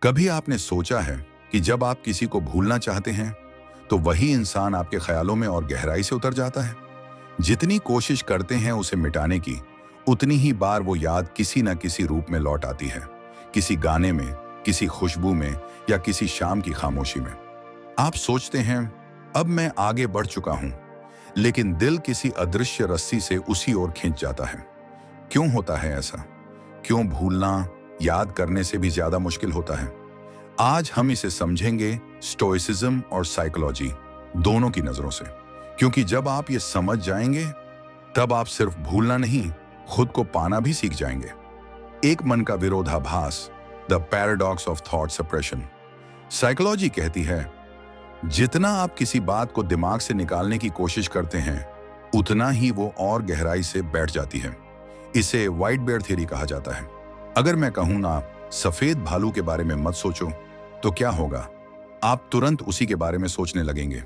कभी आपने सोचा है कि जब आप किसी को भूलना चाहते हैं तो वही इंसान आपके ख्यालों में और गहराई से उतर जाता है। जितनी कोशिश करते हैं उसे मिटाने की, उतनी ही बार वो याद किसी न किसी रूप में लौट आती है। किसी गाने में, किसी खुशबू में, या किसी शाम की खामोशी में। आप सोचते हैं अब मैं आगे बढ़ चुका हूं, लेकिन दिल किसी अदृश्य रस्सी से उसी ओर खींच जाता है। क्यों होता है ऐसा? क्यों भूलना याद करने से भी ज्यादा मुश्किल होता है? आज हम इसे समझेंगे स्टोइसिज्म और साइकोलॉजी दोनों की नजरों से। क्योंकि जब आप ये समझ जाएंगे, तब आप सिर्फ भूलना नहीं, खुद को पाना भी सीख जाएंगे। एक मन का विरोधाभास, the paradox of thought suppression. Psychology कहती है जितना आप किसी बात को दिमाग से निकालने की कोशिश करते हैं, उतना ही वो और गहराई से बैठ जाती है। इसे व्हाइट बेयर थ्योरी कहा जाता है। अगर मैं कहूं ना सफेद भालू के बारे में मत सोचो, तो क्या होगा? आप तुरंत उसी के बारे में सोचने लगेंगे।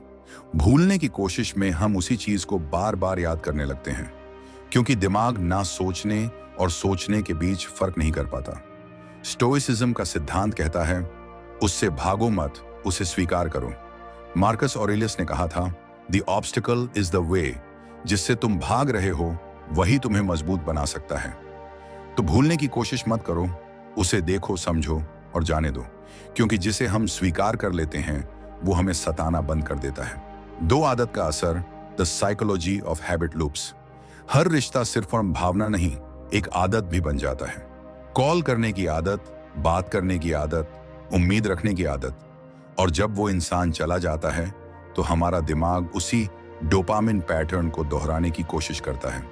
भूलने की कोशिश में हम उसी चीज को बार बार याद करने लगते हैं, क्योंकि दिमाग ना सोचने और सोचने के बीच फर्क नहीं कर पाता। स्टोइसिज्म का सिद्धांत कहता है उससे भागो मत, उसे स्वीकार करो। मार्कस ऑरेलियस ने कहा था the obstacle is the way. जिससे तुम भाग रहे हो वही तुम्हें मजबूत बना सकता है। तो भूलने की कोशिश मत करो, उसे देखो, समझो और जाने दो। क्योंकि जिसे हम स्वीकार कर लेते हैं वो हमें सताना बंद कर देता है। दो आदत का असर, the psychology of habit loops. हर रिश्ता सिर्फ और भावना नहीं, एक आदत भी बन जाता है। कॉल करने की आदत, बात करने की आदत, उम्मीद रखने की आदत। और जब वो इंसान चला जाता है तो हमारा दिमाग उसी डोपामिन पैटर्न को दोहराने की कोशिश करता है।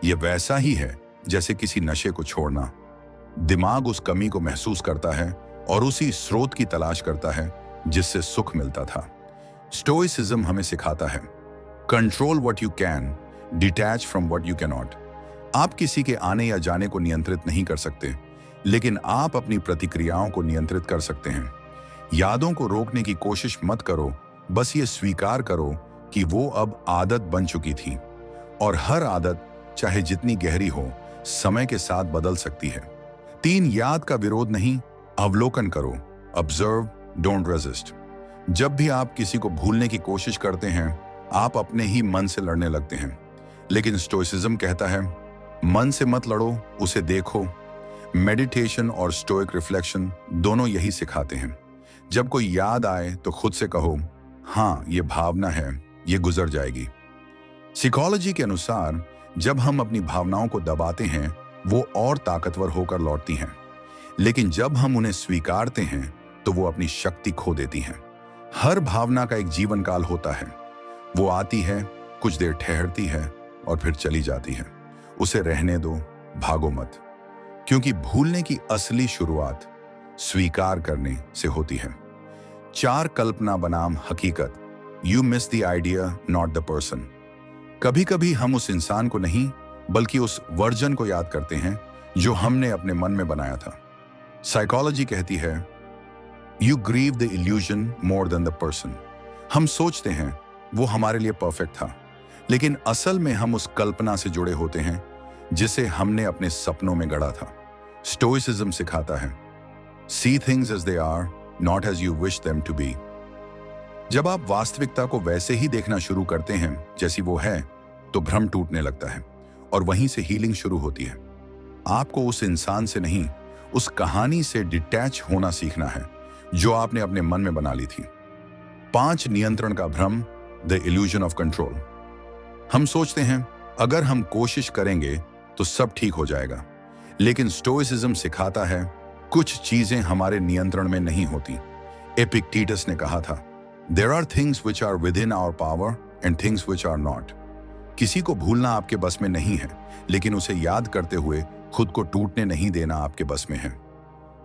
ये वैसा ही है जैसे किसी नशे को छोड़ना। दिमाग उस कमी को महसूस करता है और उसी स्रोत की तलाश करता है जिससे सुख मिलता था। स्टोइसिज्म हमें सिखाता है control what you can, detach from what you can not. आप किसी के आने या जाने को नियंत्रित नहीं कर सकते, लेकिन आप अपनी प्रतिक्रियाओं को नियंत्रित कर सकते हैं। यादों को रोकने की कोशिश मत करो, बस ये स्वीकार करो कि वो अब आदत बन चुकी थी। और हर आदत, चाहे जितनी गहरी हो, समय के साथ बदल सकती है। 3 याद का विरोध नहीं, अवलोकन करो। Observe, don't resist. जब भी आप किसी को भूलने की कोशिश करते हैं, आप अपने ही मन से लड़ने लगते हैं। लेकिन स्टोइसिज्म कहता है मन से मत लड़ो, उसे देखो। मेडिटेशन और स्टोइक रिफ्लेक्शन दोनों यही सिखाते हैं। जब कोई याद आए तो खुद से कहो हाँ, ये भावना है, ये गुजर जाएगी। साइकोलॉजी के अनुसार जब हम अपनी भावनाओं को दबाते हैं, वो और ताकतवर होकर लौटती हैं। लेकिन जब हम उन्हें स्वीकारते हैं तो वो अपनी शक्ति खो देती हैं। हर भावना का एक जीवन काल होता है। वो आती है, कुछ देर ठहरती है और फिर चली जाती है। उसे रहने दो, भागो मत। क्योंकि भूलने की असली शुरुआत स्वीकार करने से होती है। 4 कल्पना बनाम हकीकत। You miss the idea, not the person. कभी कभी हम उस इंसान को नहीं, बल्कि उस वर्जन को याद करते हैं जो हमने अपने मन में बनाया था। साइकोलॉजी कहती है you grieve the illusion more than the person. हम सोचते हैं वो हमारे लिए परफेक्ट था, लेकिन असल में हम उस कल्पना से जुड़े होते हैं जिसे हमने अपने सपनों में गढ़ा था। स्टोइसिज्म सिखाता है see things as they are, not as you wish them to be. जब आप वास्तविकता को वैसे ही देखना शुरू करते हैं जैसी वो है, तो भ्रम टूटने लगता है और वहीं से हीलिंग शुरू होती है। आपको उस इंसान से नहीं, उस कहानी से डिटैच होना सीखना है जो आपने अपने मन में बना ली थी। 5 नियंत्रण का भ्रम, द इल्यूजन ऑफ कंट्रोल। हम सोचते हैं अगर हम कोशिश करेंगे तो सब ठीक हो जाएगा, लेकिन स्टोइसिज्म सिखाता है कुछ चीजें हमारे नियंत्रण में नहीं होती। एपिक्टेटस ने कहा था there are things which are within our power and things which are not. किसी को भूलना आपके बस में नहीं है, लेकिन उसे याद करते हुए खुद को टूटने नहीं देना आपके बस में है।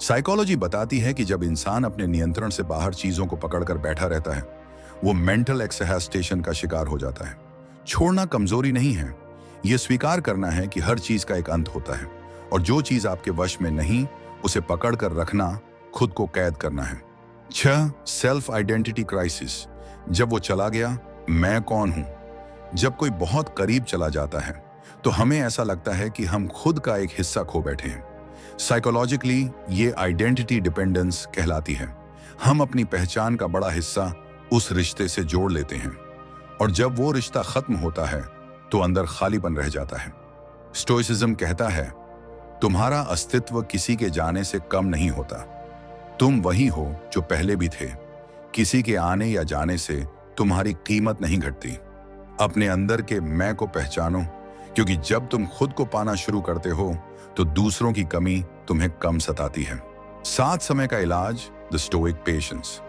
साइकोलॉजी बताती है कि जब इंसान अपने नियंत्रण से बाहर चीजों को पकड़कर बैठा रहता है, वो मेंटल एक्सहैस्टेशन का शिकार हो जाता है। छोड़ना कमजोरी नहीं है, यह स्वीकार करना है कि हर चीज का एक अंत होता है, और जो चीज आपके वश में नहीं, उसे पकड़कर रखना खुद को कैद करना है। 6 सेल्फ आइडेंटिटी क्राइसिस। जब वो चला गया, मैं कौन हूं? जब कोई बहुत करीब चला जाता है तो हमें ऐसा लगता है कि हम खुद का एक हिस्सा खो बैठे हैं। साइकोलॉजिकली ये आइडेंटिटी डिपेंडेंस कहलाती है। हम अपनी पहचान का बड़ा हिस्सा उस रिश्ते से जोड़ लेते हैं और जब वो रिश्ता खत्म होता है तो अंदर खालीपन रह जाता है। स्टोइसिज्म कहता है तुम्हारा अस्तित्व किसी के जाने से कम नहीं होता। तुम वही हो जो पहले भी थे। किसी के आने या जाने से तुम्हारी कीमत नहीं घटती। अपने अंदर के मैं को पहचानो, क्योंकि जब तुम खुद को पाना शुरू करते हो तो दूसरों की कमी तुम्हें कम सताती है। 7 समय का इलाज, द स्टोइक पेशेंस।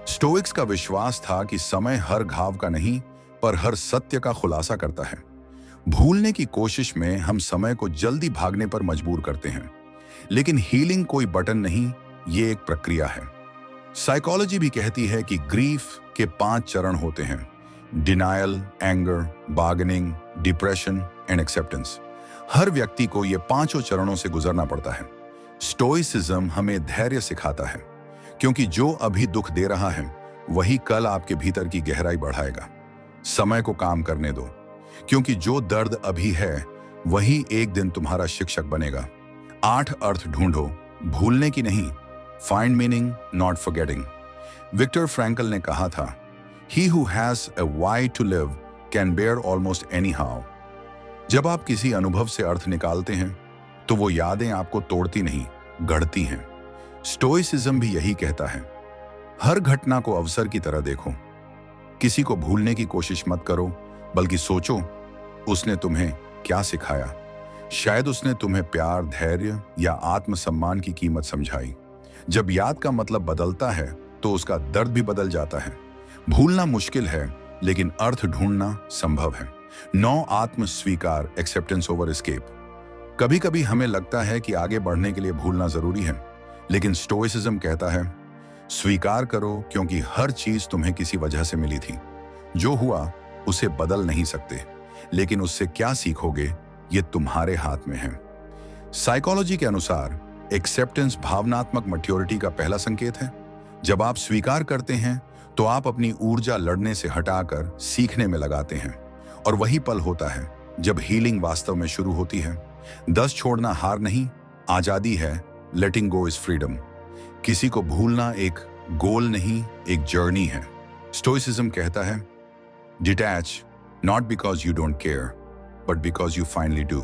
स्टोइक्स का विश्वास था कि समय हर घाव का नहीं पर हर सत्य का खुलासा करता है। भूलने की कोशिश में हम समय को जल्दी भागने पर मजबूर करते हैं, लेकिन हीलिंग कोई बटन नहीं, ये एक प्रक्रिया है। साइकोलॉजी भी कहती है कि ग्रीफ के 5 चरण होते हैं: denial, anger, bargaining, depression and acceptance. हर व्यक्ति को ये 5 चरणों से गुजरना पड़ता है। स्टोइसिज्म हमें धैर्य सिखाता है, क्योंकि जो अभी दुख दे रहा है वही कल आपके भीतर की गहराई बढ़ाएगा। समय को काम करने दो, क्योंकि जो दर्द अभी है वही एक दिन तुम्हारा शिक्षक बनेगा। 8 अर्थ ढूंढो, भूलने की नहीं। Find meaning, not forgetting. Viktor Frankl ने कहा था, he who has a why to live can bear almost any how. जब आप किसी अनुभव से अर्थ निकालते हैं तो वो यादें आपको तोड़ती नहीं, गढ़ती हैं। स्टोइसिज्म भी यही कहता है, हर घटना को अवसर की तरह देखो। किसी को भूलने की कोशिश मत करो, बल्कि सोचो उसने तुम्हें क्या सिखाया। शायद उसने तुम्हें प्यार, धैर्य या आत्मसम्मान की कीमत समझाई। जब याद का मतलब बदलता है तो उसका दर्द भी बदल जाता है। भूलना मुश्किल है, लेकिन अर्थ ढूंढना संभव है। 9 आत्म स्वीकार, एक्सेप्टेंस ओवर एस्केप। कभी कभी हमें लगता है कि आगे बढ़ने के लिए भूलना जरूरी है, लेकिन स्टोइसिज्म कहता है स्वीकार करो, क्योंकि हर चीज तुम्हें किसी वजह से मिली थी। जो हुआ उसे बदल नहीं सकते, लेकिन उससे क्या सीखोगे ये तुम्हारे हाथ में है। साइकोलॉजी के अनुसार एक्सेप्टेंस भावनात्मक मैच्योरिटी का पहला संकेत है। जब आप स्वीकार करते हैं तो आप अपनी ऊर्जा लड़ने से हटाकर सीखने में लगाते हैं, और वही पल होता है जब हीलिंग वास्तव में शुरू होती है। 10 छोड़ना हार नहीं, आजादी है। Letting go is freedom. किसी को भूलना एक गोल नहीं, एक जर्नी है। स्टोइसिज्म कहता है detach, not because you don't care but because you finally do.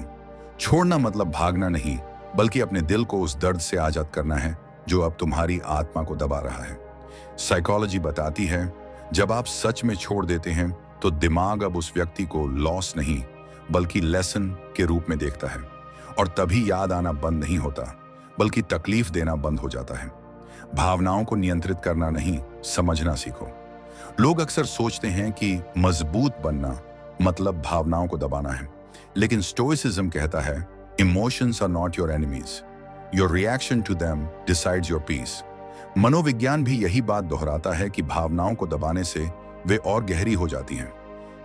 छोड़ना मतलब भागना नहीं, बल्कि अपने दिल को उस दर्द से आजाद करना है जो अब तुम्हारी आत्मा को दबा रहा है। साइकोलॉजी बताती है जब आप सच में छोड़ देते हैं तो दिमाग अब उस व्यक्ति को लॉस नहीं बल्कि लेसन के रूप में देखता है, और तभी याद आना बंद नहीं होता, बल्कि तकलीफ देना बंद हो जाता है। भावनाओं को नियंत्रित करना नहीं, समझना सीखो। लोग अक्सर सोचते हैं कि मजबूत बनना मतलब भावनाओं को दबाना है, लेकिन स्टोइसिज्म कहता है emotions are not your enemies, your reaction to them decides your peace. मनोविज्ञान भी यही बात दोहराता है कि भावनाओं को दबाने से वे और गहरी हो जाती हैं।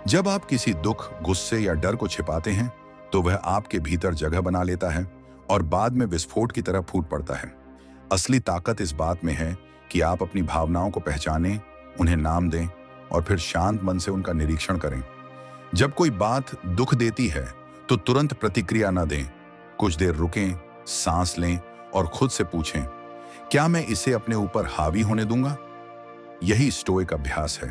जब आप किसी दुख, गुस्से या डर को छिपाते हैं तो वह आपके भीतर जगह बना लेता है और बाद में विस्फोट की तरह फूट पड़ता है। असली ताकत इस बात में है कि आप अपनी भावनाओं को पहचानें, उन्हें नाम दें और फिर शांत मन से उनका निरीक्षण करें। जब कोई बात दुख देती है तो तुरंत प्रतिक्रिया न दें। कुछ देर रुकें, सांस लें और खुद से पूछें, क्या मैं इसे अपने ऊपर हावी होने दूंगा? यही स्टोइक अभ्यास है,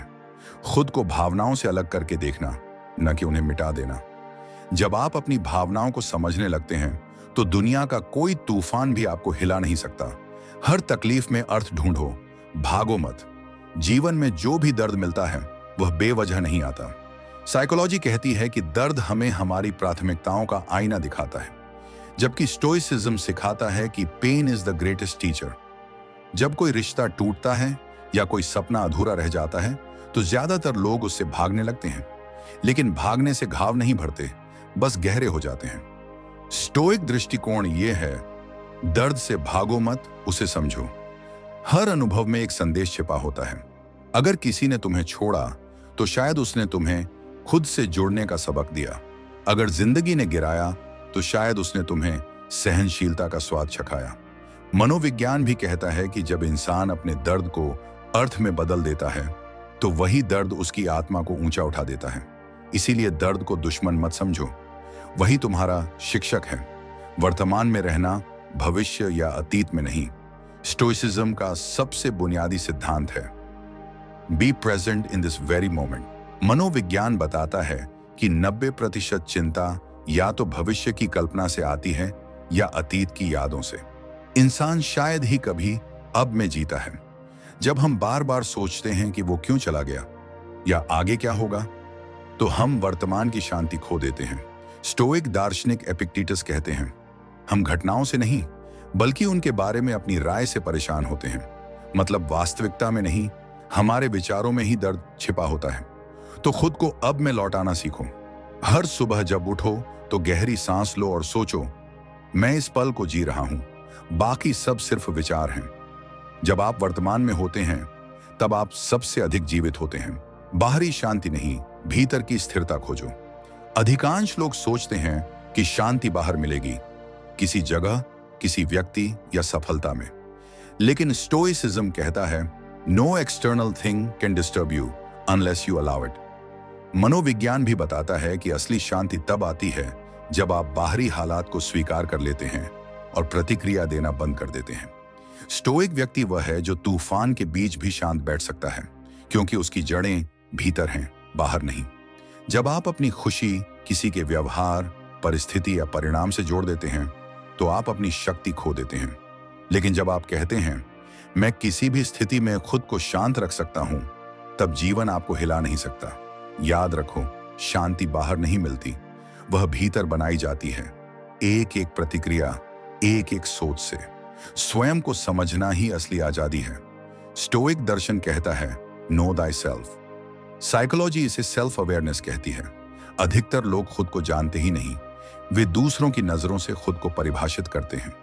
खुद को भावनाओं से अलग करके देखना, न कि उन्हें मिटा देना। जब आप अपनी भावनाओं को समझने लगते हैं तो दुनिया का कोई तूफान भी आपको हिला नहीं सकता। हर तकलीफ में अर्थ ढूंढो, भागो मत। जीवन में जो भी दर्द मिलता है वह बेवजह नहीं आता। साइकोलॉजी कहती है कि दर्द हमें हमारी प्राथमिकताओं का आईना दिखाता है, जबकि स्टोइसिज्म सिखाता है कि pain is the greatest teacher. जब कोई रिश्ता टूटता है या कोई सपना अधूरा रह जाता है तो ज्यादातर लोग उससे भागने लगते हैं, लेकिन भागने से घाव नहीं भरते, बस गहरे हो जाते हैं। स्टोइक दृष्टिकोण यह है, दर्द से भागो मत, उसे समझो। हर अनुभव में एक संदेश छिपा होता है। अगर किसी ने तुम्हें छोड़ा तो शायद उसने तुम्हें खुद से जुड़ने का सबक दिया। अगर जिंदगी ने गिराया तो शायद उसने तुम्हें सहनशीलता का स्वाद चखाया। मनोविज्ञान भी कहता है कि जब इंसान अपने दर्द को अर्थ में बदल देता है तो वही दर्द उसकी आत्मा को ऊंचा उठा देता है। इसीलिए दर्द को दुश्मन मत समझो, वही तुम्हारा शिक्षक है। वर्तमान में रहना, भविष्य या अतीत में नहीं। स्टोइसिज्म का सबसे बुनियादी सिद्धांत है be present in this very moment. मनोविज्ञान बताता है कि 90% चिंता या तो भविष्य की कल्पना से आती है या अतीत की यादों से। इंसान शायद ही कभी अब में जीता है। जब हम बार बार सोचते हैं कि वो क्यों चला गया या आगे क्या होगा, तो हम वर्तमान की शांति खो देते हैं। स्टोइक दार्शनिक एपिक्टेटस कहते हैं, हम घटनाओं से नहीं बल्कि उनके बारे में अपनी राय से परेशान होते हैं। मतलब वास्तविकता में नहीं, हमारे विचारों में ही दर्द छिपा होता है। तो खुद को अब में लौटाना सीखो। हर सुबह जब उठो तो गहरी सांस लो और सोचो, मैं इस पल को जी रहा हूं, बाकी सब सिर्फ विचार हैं। जब आप वर्तमान में होते हैं तब आप सबसे अधिक जीवित होते हैं। बाहरी शांति नहीं, भीतर की स्थिरता खोजो। अधिकांश लोग सोचते हैं कि शांति बाहर मिलेगी, किसी जगह, किसी व्यक्ति या सफलता में। लेकिन स्टोइसिज्म कहता है, no external thing can disturb you unless you allow it. मनोविज्ञान भी बताता है कि असली शांति तब आती है जब आप बाहरी हालात को स्वीकार कर लेते हैं और प्रतिक्रिया देना बंद कर देते हैं। स्टोइक व्यक्ति वह है जो तूफान के बीच भी शांत बैठ सकता है, क्योंकि उसकी जड़ें भीतर हैं, बाहर नहीं। जब आप अपनी खुशी किसी के व्यवहार, परिस्थिति या परिणाम से जोड़ देते हैं तो आप अपनी शक्ति खो देते हैं। लेकिन जब आप कहते हैं, मैं किसी भी स्थिति में खुद को शांत रख सकता हूं, तब जीवन आपको हिला नहीं सकता। याद रखो, शांति बाहर नहीं मिलती, वह भीतर बनाई जाती है, एक एक प्रतिक्रिया, एक एक सोच से। स्वयं को समझना ही असली आजादी है। स्टोइक दर्शन कहता है, नो दाई सेल्फ। साइकोलॉजी इसे सेल्फ अवेयरनेस कहती है। अधिकतर लोग खुद को जानते ही नहीं, वे दूसरों की नजरों से खुद को परिभाषित करते हैं।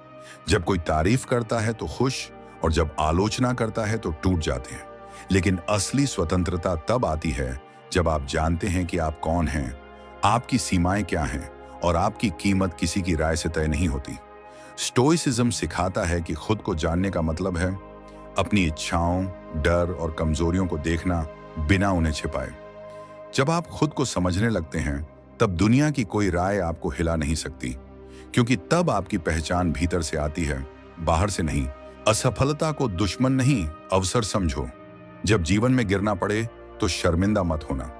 जब कोई तारीफ करता है तो खुश, और जब आलोचना करता है तो टूट जाते हैं। लेकिन असली स्वतंत्रता तब आती है जब आप जानते हैं कि आप कौन हैं, आपकी सीमाएं क्या हैं और आपकी कीमत किसी की राय से तय नहीं होती। स्टोइसिज्म सिखाता है कि खुद को जानने का मतलब है अपनी इच्छाओं, डर और कमजोरियों को देखना बिना उन्हें छिपाए। जब आप खुद को समझने लगते हैं तब दुनिया की कोई राय आपको हिला नहीं सकती, क्योंकि तब आपकी पहचान भीतर से आती है, बाहर से नहीं। असफलता को दुश्मन नहीं, अवसर समझो। जब जीवन में गिरना पड़े तो शर्मिंदा मत होना।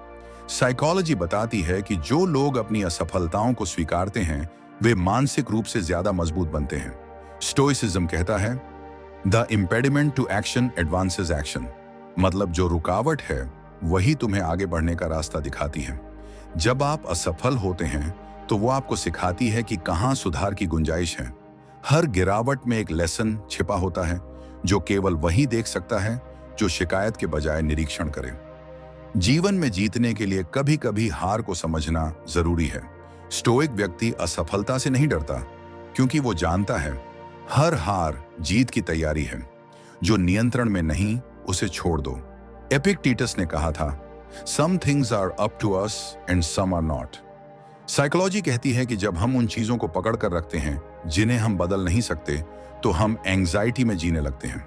साइकोलॉजी बताती है कि जो लोग अपनी असफलताओं को स्वीकारते हैं वे मानसिक रूप से ज्यादा मजबूत बनते हैं। स्टोइसिज्म कहता है, the impediment to action advances action. मतलब जो रुकावट है वही तुम्हें आगे बढ़ने का रास्ता दिखाती है। जब आप असफल होते हैं तो वो आपको सिखाती है कि कहाँ सुधार की गुंजाइश है। हर गिरावट में एक लेसन छिपा होता है जो केवल वही देख सकता है जो शिकायत के बजाय निरीक्षण करे। जीवन में जीतने के लिए कभी कभी हार को समझना जरूरी है। स्टोइक व्यक्ति असफलता से नहीं डरता, क्योंकि वो जानता है हर हार जीत की तैयारी है। जो नियंत्रण में नहीं उसे छोड़ दो। एपिक्टेटस ने कहा था, some things are up to us and some are not. Psychology कहती है कि जब हम उन चीजों को पकड़ कर रखते हैं जिन्हें हम बदल नहीं सकते, तो हम एंग्जाइटी में जीने लगते हैं।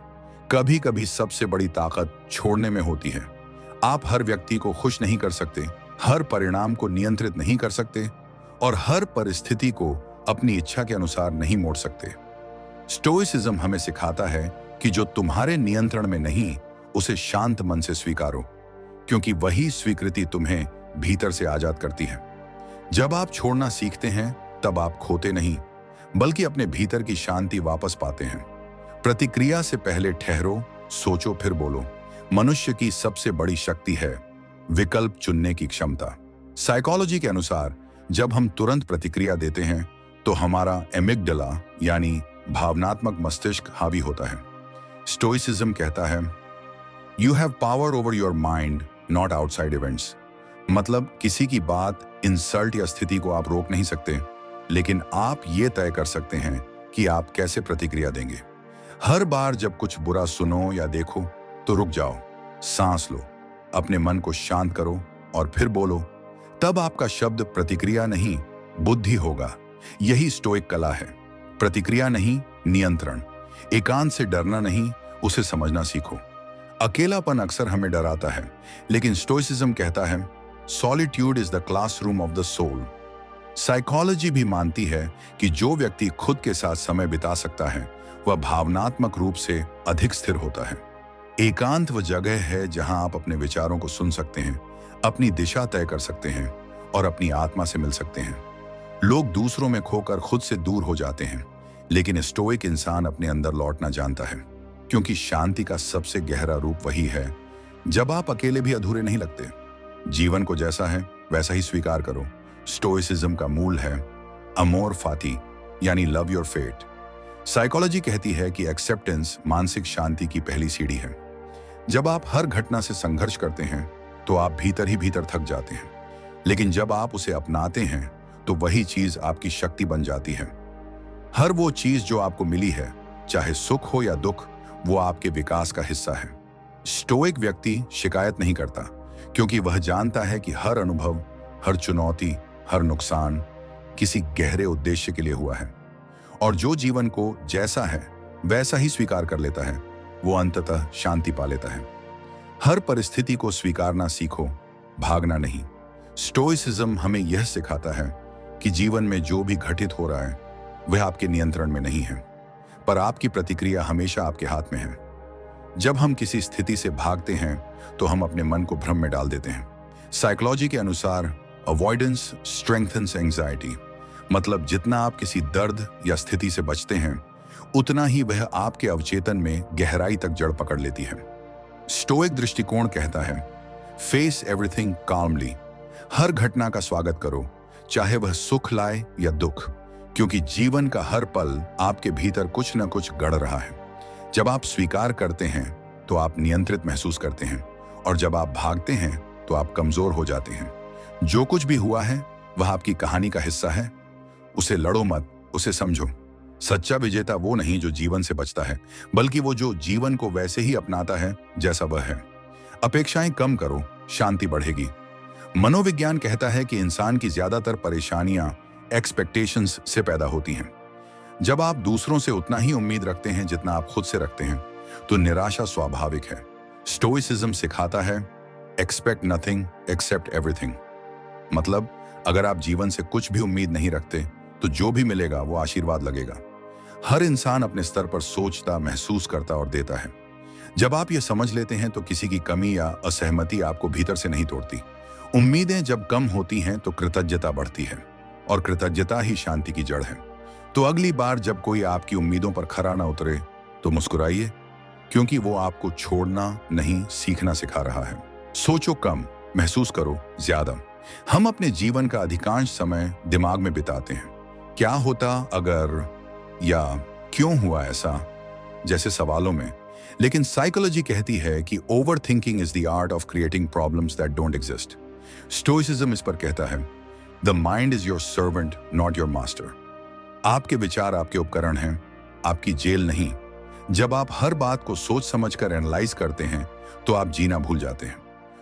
कभी कभी सबसे बड़ी ताकत छोड़ने में होती है। आप हर व्यक्ति को खुश नहीं कर सकते, हर परिणाम को नियंत्रित नहीं कर सकते और हर परिस्थिति को अपनी इच्छा के अनुसार नहीं मोड़ सकते। स्टोइसिज्म हमें सिखाता है कि जो तुम्हारे नियंत्रण में नहीं, उसे शांत मन से स्वीकारो, क्योंकि वही स्वीकृति तुम्हें भीतर से आजाद करती है। जब आप छोड़ना सीखते हैं तब आप खोते नहीं, बल्कि अपने भीतर की शांति वापस पाते हैं। प्रतिक्रिया से पहले ठहरो, सोचो, फिर बोलो। मनुष्य की सबसे बड़ी शक्ति है विकल्प चुनने की क्षमता। साइकोलॉजी के अनुसार जब हम तुरंत प्रतिक्रिया देते हैं तो हमारा एमिगडाला यानी भावनात्मक मस्तिष्क हावी होता है। स्टोइसिज्म कहता है, you have power over your mind, not outside events. मतलब किसी की बात, इंसल्ट या स्थिति को आप रोक नहीं सकते, लेकिन आप ये तय कर सकते हैं कि आप कैसे प्रतिक्रिया देंगे। हर बार जब कुछ बुरा सुनो या देखो तो रुक जाओ, सांस लो, अपने मन को शांत करो और फिर बोलो। तब आपका शब्द प्रतिक्रिया नहीं, बुद्धि होगा। यही स्टोइक कला है। प्रतिक्रिया नहीं, नियंत्रण। एकांत से डरना नहीं, उसे समझना सीखो। अकेलापन अक्सर हमें डराता है, लेकिन स्टोइसिज्म कहता है, solitude is the classroom of the soul. Psychology भी मानती है कि जो व्यक्ति खुद के साथ समय बिता सकता है वह भावनात्मक रूप से अधिक स्थिर होता है। एकांत वह जगह है जहां आप अपने विचारों को सुन सकते हैं, अपनी दिशा तय कर सकते हैं और अपनी आत्मा से मिल सकते हैं। लोग दूसरों में खोकर खुद से दूर हो जाते हैं, लेकिन स्टोइक इंसान अपने अंदर लौटना जानता है, क्योंकि शांति का सबसे गहरा रूप वही है जब आप अकेले भी अधूरे नहीं लगते। जीवन को जैसा है वैसा ही स्वीकार करो। स्टोइसिज्म का मूल है अमोर फाती, यानी लव योर फेट। साइकोलॉजी कहती है कि एक्सेप्टेंस मानसिक शांति की पहली सीढ़ी है। जब आप हर घटना से संघर्ष करते हैं तो आप भीतर ही भीतर थक जाते हैं, लेकिन जब आप उसे अपनाते हैं तो वही चीज आपकी शक्ति बन जाती है। हर वो चीज जो आपको मिली है, चाहे सुख हो या दुख, वो आपके विकास का हिस्सा है। स्टोइक व्यक्ति शिकायत नहीं करता, क्योंकि वह जानता है कि हर अनुभव, हर चुनौती, हर नुकसान किसी गहरे उद्देश्य के लिए हुआ है, और जो जीवन को जैसा है वैसा ही स्वीकार कर लेता है वो अंततः शांति पा लेता है। हर परिस्थिति को स्वीकारना सीखो, भागना नहीं। स्टोइसिज्म हमें यह सिखाता है कि जीवन में जो भी घटित हो रहा है वह आपके नियंत्रण में नहीं है, पर आपकी प्रतिक्रिया हमेशा आपके हाथ में है। जब हम किसी स्थिति से भागते हैं तो हम अपने मन को भ्रम में डाल देते हैं। साइकोलॉजी के अनुसार अवॉइडेंस स्ट्रेंथन्स एंजाइटी, मतलब जितना आप किसी दर्द या स्थिति से बचते हैं उतना ही वह आपके अवचेतन में गहराई तक जड़ पकड़ लेती है। स्टोइक दृष्टिकोण कहता है फेस एवरीथिंग काल्मली। हर घटना का स्वागत करो, चाहे वह सुख लाए या दुख, क्योंकि जीवन का हर पल आपके भीतर कुछ न कुछ गढ़ रहा है। जब आप स्वीकार करते हैं तो आप नियंत्रित महसूस करते हैं, और जब आप भागते हैं तो आप कमजोर हो जाते हैं। जो कुछ भी हुआ है वह आपकी कहानी का हिस्सा है। उसे लड़ो मत, उसे समझो। सच्चा विजेता वो नहीं जो जीवन से बचता है, बल्कि वो जो जीवन को वैसे ही अपनाता है जैसा वह है। अपेक्षाएं कम करो, शांति बढ़ेगी। मनोविज्ञान कहता है कि इंसान की ज्यादातर परेशानियां एक्सपेक्टेशंस से पैदा होती हैं। जब आप दूसरों से उतना ही उम्मीद रखते हैं जितना आप खुद से रखते हैं तो निराशा स्वाभाविक है। स्टोइसिज्म सिखाता है एक्सपेक्ट नथिंग एक्सेप्ट एवरीथिंग, मतलब अगर आप जीवन से कुछ भी उम्मीद नहीं रखते तो जो भी मिलेगा वो आशीर्वाद लगेगा। हर इंसान अपने स्तर पर सोचता, महसूस करता और देता है। जब आप ये समझ लेते हैं तो किसी की कमी या असहमति आपको भीतर से नहीं तोड़ती। उम्मीदें जब कम होती हैं तो कृतज्ञता बढ़ती है, और कृतज्ञता ही शांति की जड़ है। तो अगली बार जब कोई आपकी उम्मीदों पर खरा ना उतरे तो मुस्कुराइए, क्योंकि वो आपको छोड़ना नहीं, सीखना सिखा रहा है। सोचो कम, महसूस करो ज्यादा। हम अपने जीवन का अधिकांश समय दिमाग में बिताते हैं। क्या होता अगर, या क्यों हुआ ऐसा जैसे सवालों में। लेकिन साइकोलॉजी कहती है कि over thinking is the art of creating problems that don't exist. Stoicism इस पर कहता है the mind is your servant not your master. आपके विचार आपके उपकरण हैं, आपकी जेल नहीं। जब आप हर बात को सोच समझकर एनालाइज करते हैं तो आप जीना भूल जाते हैं।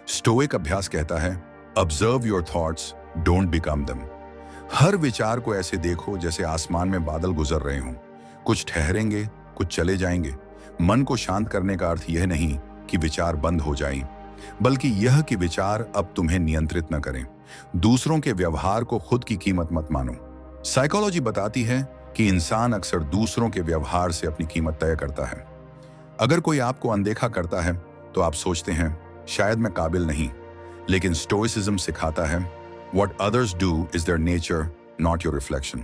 स्टोइक अभ्यास कहता है observe your thoughts, don't become them. हर विचार को ऐसे देखो जैसे आसमान में बादल गुजर रहे हों। कुछ ठहरेंगे, कुछ चले जाएंगे। मन को शांत करने का अर्थ यह नहीं कि विचार बंद हो जाएं, बल्कि यह कि विचार अब तुम्हें नियंत्रित न करें। दूसरों के व्यवहार को खुद की कीमत मत मानो। साइकोलॉजी बताती है कि इंसान अक्सर दूसरों के व्यवहार से अपनी कीमत तय करता है। अगर कोई आपको अनदेखा करता है तो आप सोचते हैं शायद मैं काबिल नहीं, लेकिन स्टोइसिज्म सिखाता है What others do is their nature, not your reflection.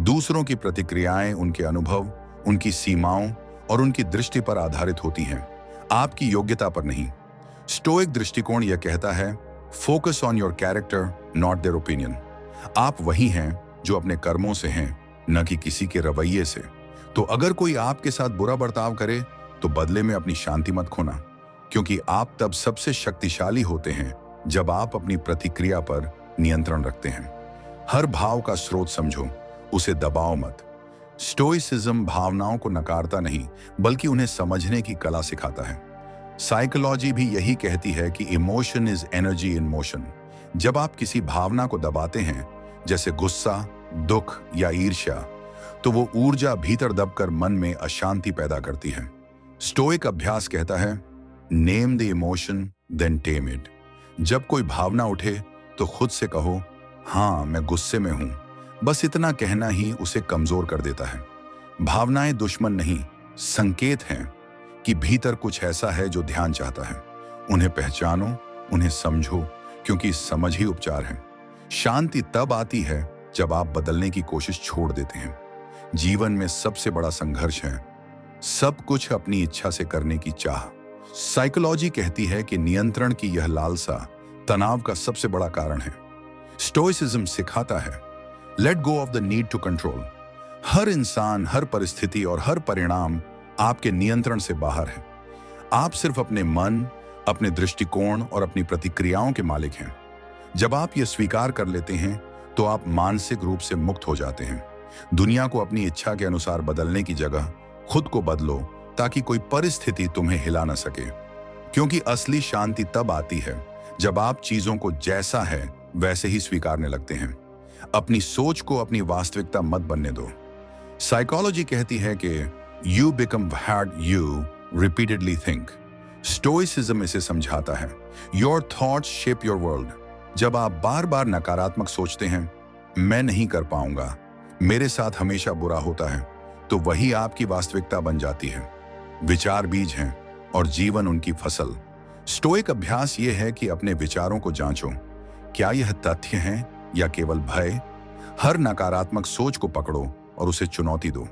दूसरों की प्रतिक्रियाएं उनके अनुभव, उनकी सीमाओं और उनकी दृष्टि पर आधारित होती हैं, आपकी योग्यता पर नहीं। स्टोइक दृष्टिकोण यह कहता है focus on your character not their opinion. आप वही हैं जो अपने कर्मों से हैं, न कि किसी के रवैये से। तो अगर कोई आपके साथ बुरा बर्ताव करे तो बदले में अपनी शांति मत खोना, क्योंकि आप तब सबसे शक्तिशाली होते हैं जब आप अपनी प्रतिक्रिया पर नियंत्रण रखते हैं। हर भाव का स्रोत समझो, उसे दबाओ मत। स्टोइसिज्म भावनाओं को नकारता नहीं, बल्कि उन्हें समझने की कला सिखाता है। साइकोलॉजी भी यही कहती है कि emotion is energy in motion. जब आप किसी भावना को दबाते हैं, जैसे गुस्सा, दुख या ईर्ष्या, तो वो ऊर्जा भीतर दबकर मन में अशांति पैदा करती है। स्टोइक अभ्यास कहता है name the emotion then tame it. जब कोई भावना उठे तो खुद से कहो हाँ मैं गुस्से में हूं, बस इतना कहना ही उसे कमजोर कर देता है। भावनाएं दुश्मन नहीं, संकेत हैं कि भीतर कुछ ऐसा है जो ध्यान चाहता है। उन्हें पहचानो, उन्हें समझो, क्योंकि समझ ही उपचार है। शांति तब आती है जब आप बदलने की कोशिश छोड़ देते हैं। जीवन में सबसे बड़ा संघर्ष है सब कुछ अपनी इच्छा से करने की चाह। साइकोलॉजी कहती है कि नियंत्रण की यह लालसा तनाव का सबसे बड़ा कारण है। स्टोइसिज्म सिखाता है let go of the need to control. हर इंसान, हर परिस्थिति और हर परिणाम आपके नियंत्रण से बाहर है। आप सिर्फ अपने मन, अपने दृष्टिकोण और अपनी प्रतिक्रियाओं के मालिक हैं। जब आप ये स्वीकार कर लेते हैं तो आप मानसिक रूप से मुक्त हो जाते हैं। दुनिया को अपनी इच्छा के अनुसार बदलने की जगह खुद को बदलो ताकि कोई परिस्थिति तुम्हें हिला न सके। क्योंकि असली शांति तब आती है जब आप चीजों को जैसा है वैसे ही स्वीकारने लगते हैं। अपनी सोच को अपनी वास्तविकता मत बनने दो। साइकोलॉजी कहती है कि you become what you repeatedly think. Stoicism इसे समझाता है your thoughts shape your world. जब आप बार बार नकारात्मक सोचते हैं, मैं नहीं कर पाऊंगा, मेरे साथ हमेशा बुरा होता है, तो वही आपकी वास्तविकता बन जाती है। विचार बीज हैं और जीवन उनकी फसल। स्टोइक अभ्यास यह है कि अपने विचारों को जांचो, क्या यह तथ्य हैं या केवल भय। हर नकारात्मक सोच को पकड़ो और उसे चुनौती दो।